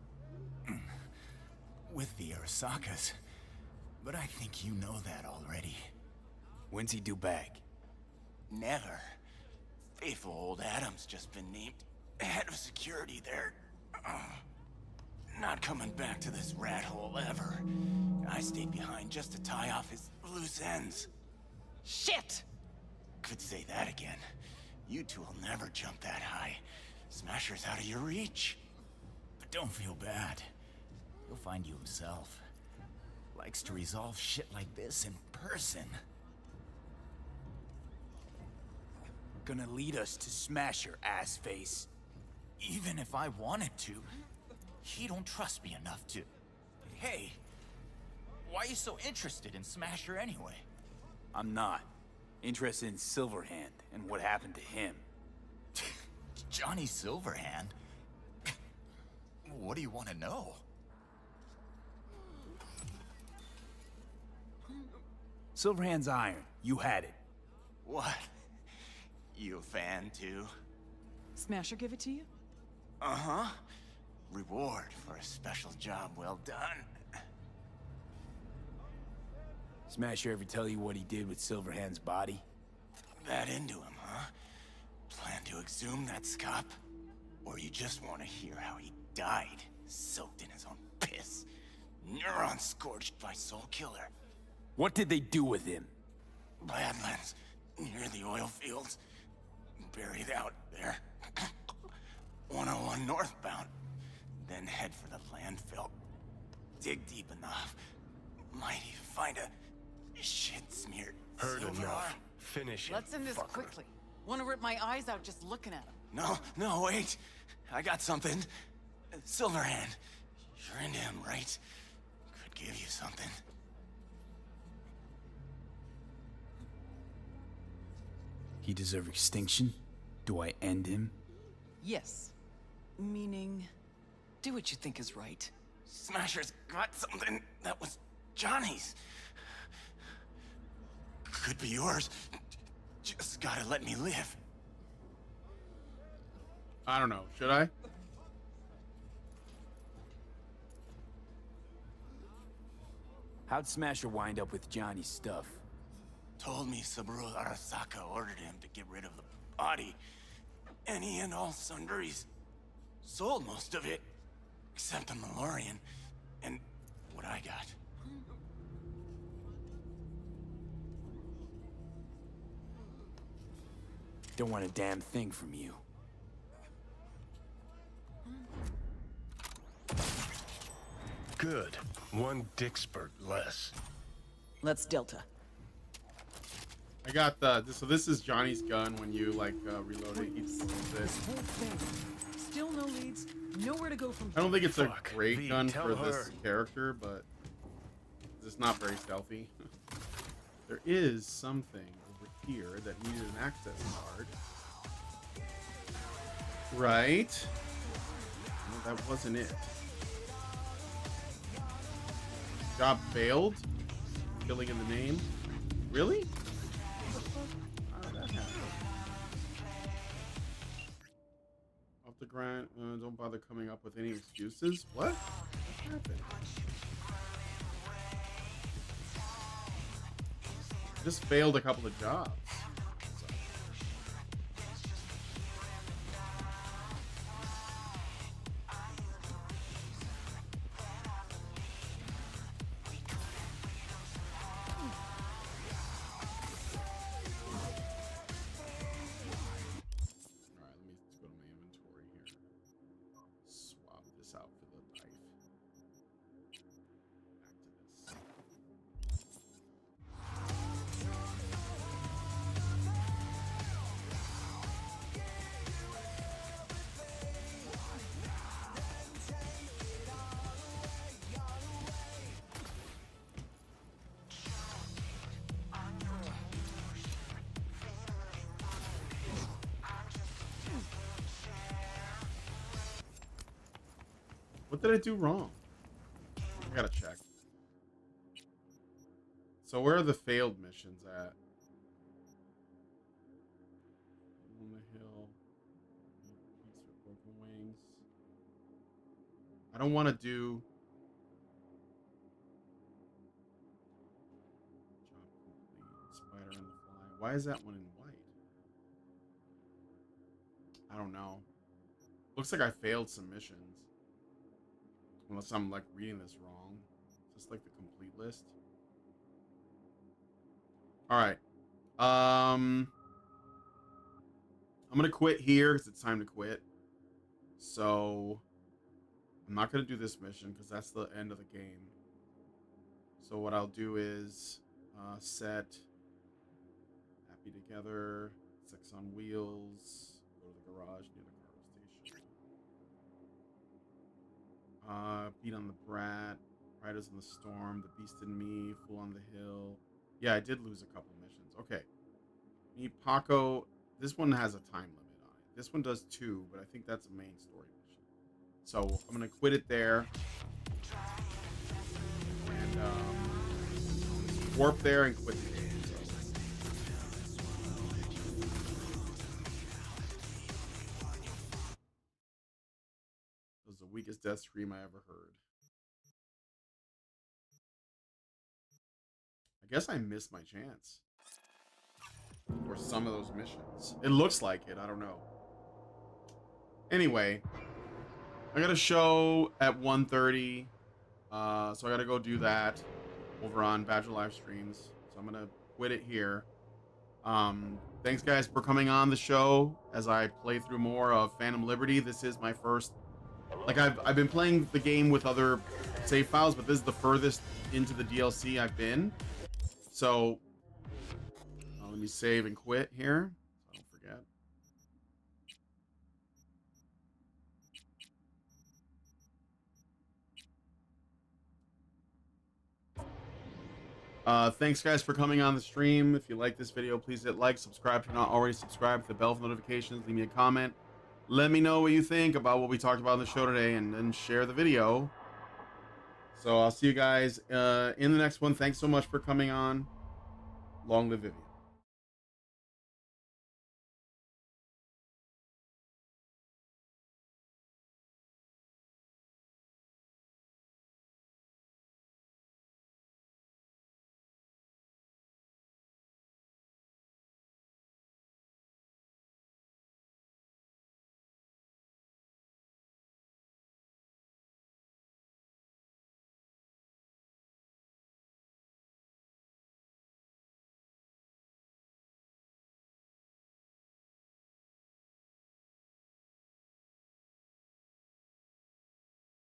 With the Arasakas. But I think you know that already. When's he due back? Never. Faithful old Adam's just been named head of security there. Not coming back to this rat hole ever. I stayed behind just to tie off his loose ends. Shit! Could say that again. You two will never jump that high. Smasher's out of your reach. But don't feel bad. He'll find you himself. Likes to resolve shit like this in person. Gonna lead us to Smasher, assface. Even if I wanted to, he don't trust me enough to... Hey, why are you so interested in Smasher anyway? I'm not. Interested in Silverhand and what happened to him. Johnny Silverhand? What do you want to know? Silverhand's iron. You had it. What? You a fan too? Smasher give it to you? Uh-huh. Reward for a special job well done. Smasher ever tell you what he did with Silverhand's body? That into him, huh? Plan to exhume that scop? Or you just want to hear how he died, soaked in his own piss? Neurons scorched by Soul Killer. What did they do with him? Badlands, near the oil fields. Buried out there. 101 northbound. Then head for the landfill. Dig deep enough. Might even find a shit-smeared Heard silver enough. arm. Finish it. Let's end this quickly. Want to rip my eyes out just looking at him. No, wait. I got something. Silverhand. You're into him, right? Could give you something. He deserve extinction? Do I end him? Yes. Meaning, do what you think is right. Smasher's got something that was Johnny's. Could be yours. Just gotta let me live. I don't know. Should I? How'd Smasher wind up with Johnny's stuff? Told me Saburo Arasaka ordered him to get rid of the body. Any and all sundries. Sold most of it. Except the Malorian. And what I got. Don't want a damn thing from you. Good. One dick spurt less. Let's Delta. I got the. So this is Johnny's gun when you like reload it. He pulls it. This whole thing. Still no leads. Nowhere to go from I don't think it's a Fuck. great V, gun tell for this her. character, but it's not very stealthy. There is something over here that needed an access card. Right? No, that wasn't it. Job failed? Killing in the name? Really? What the fuck? How did that happen? Off the grind, don't bother coming up with any excuses. What? What happened? Just failed a couple of jobs. What did I do wrong? I gotta check. So where are the failed missions at? On the hill. Peaks with broken wings. I don't want to do... Job complete. Spider and the fly. Why is that one in white? I don't know. Looks like I failed some missions. Unless I'm like reading this wrong. Is this like the complete list? Alright. I'm gonna quit here because it's time to quit. So I'm not gonna do this mission because that's the end of the game. So what I'll do is set Happy Together, 6 on Wheels, go to the garage near the Beat on the Brat, Riders in the Storm, The Beast in Me, Fool on the Hill. Yeah, I did lose a couple missions. Okay. Meet Paco. This one has a time limit on it. This one does 2, but I think that's a main story mission. So I'm going to quit it there. And warp there and quit the game. That was the weakest death scream I ever heard. I guess I missed my chance. For some of those missions. It looks like it. I don't know. Anyway. I got a show at 1:30. So I got to go do that. Over on Badger Live Streams. So I'm going to quit it here. Thanks, guys, for coming on the show. As I play through more of Phantom Liberty. This is my first... Like, I've been playing the game with other save files. But this is the furthest into the DLC I've been. So, let me save and quit here, so I don't forget. Thanks, guys, for coming on the stream. If you like this video, please hit like, subscribe if you're not already subscribed, hit the bell for notifications, leave me a comment. Let me know what you think about what we talked about in the show today, and then share the video. So I'll see you guys in the next one. Thanks so much for coming on. Long live Vivian.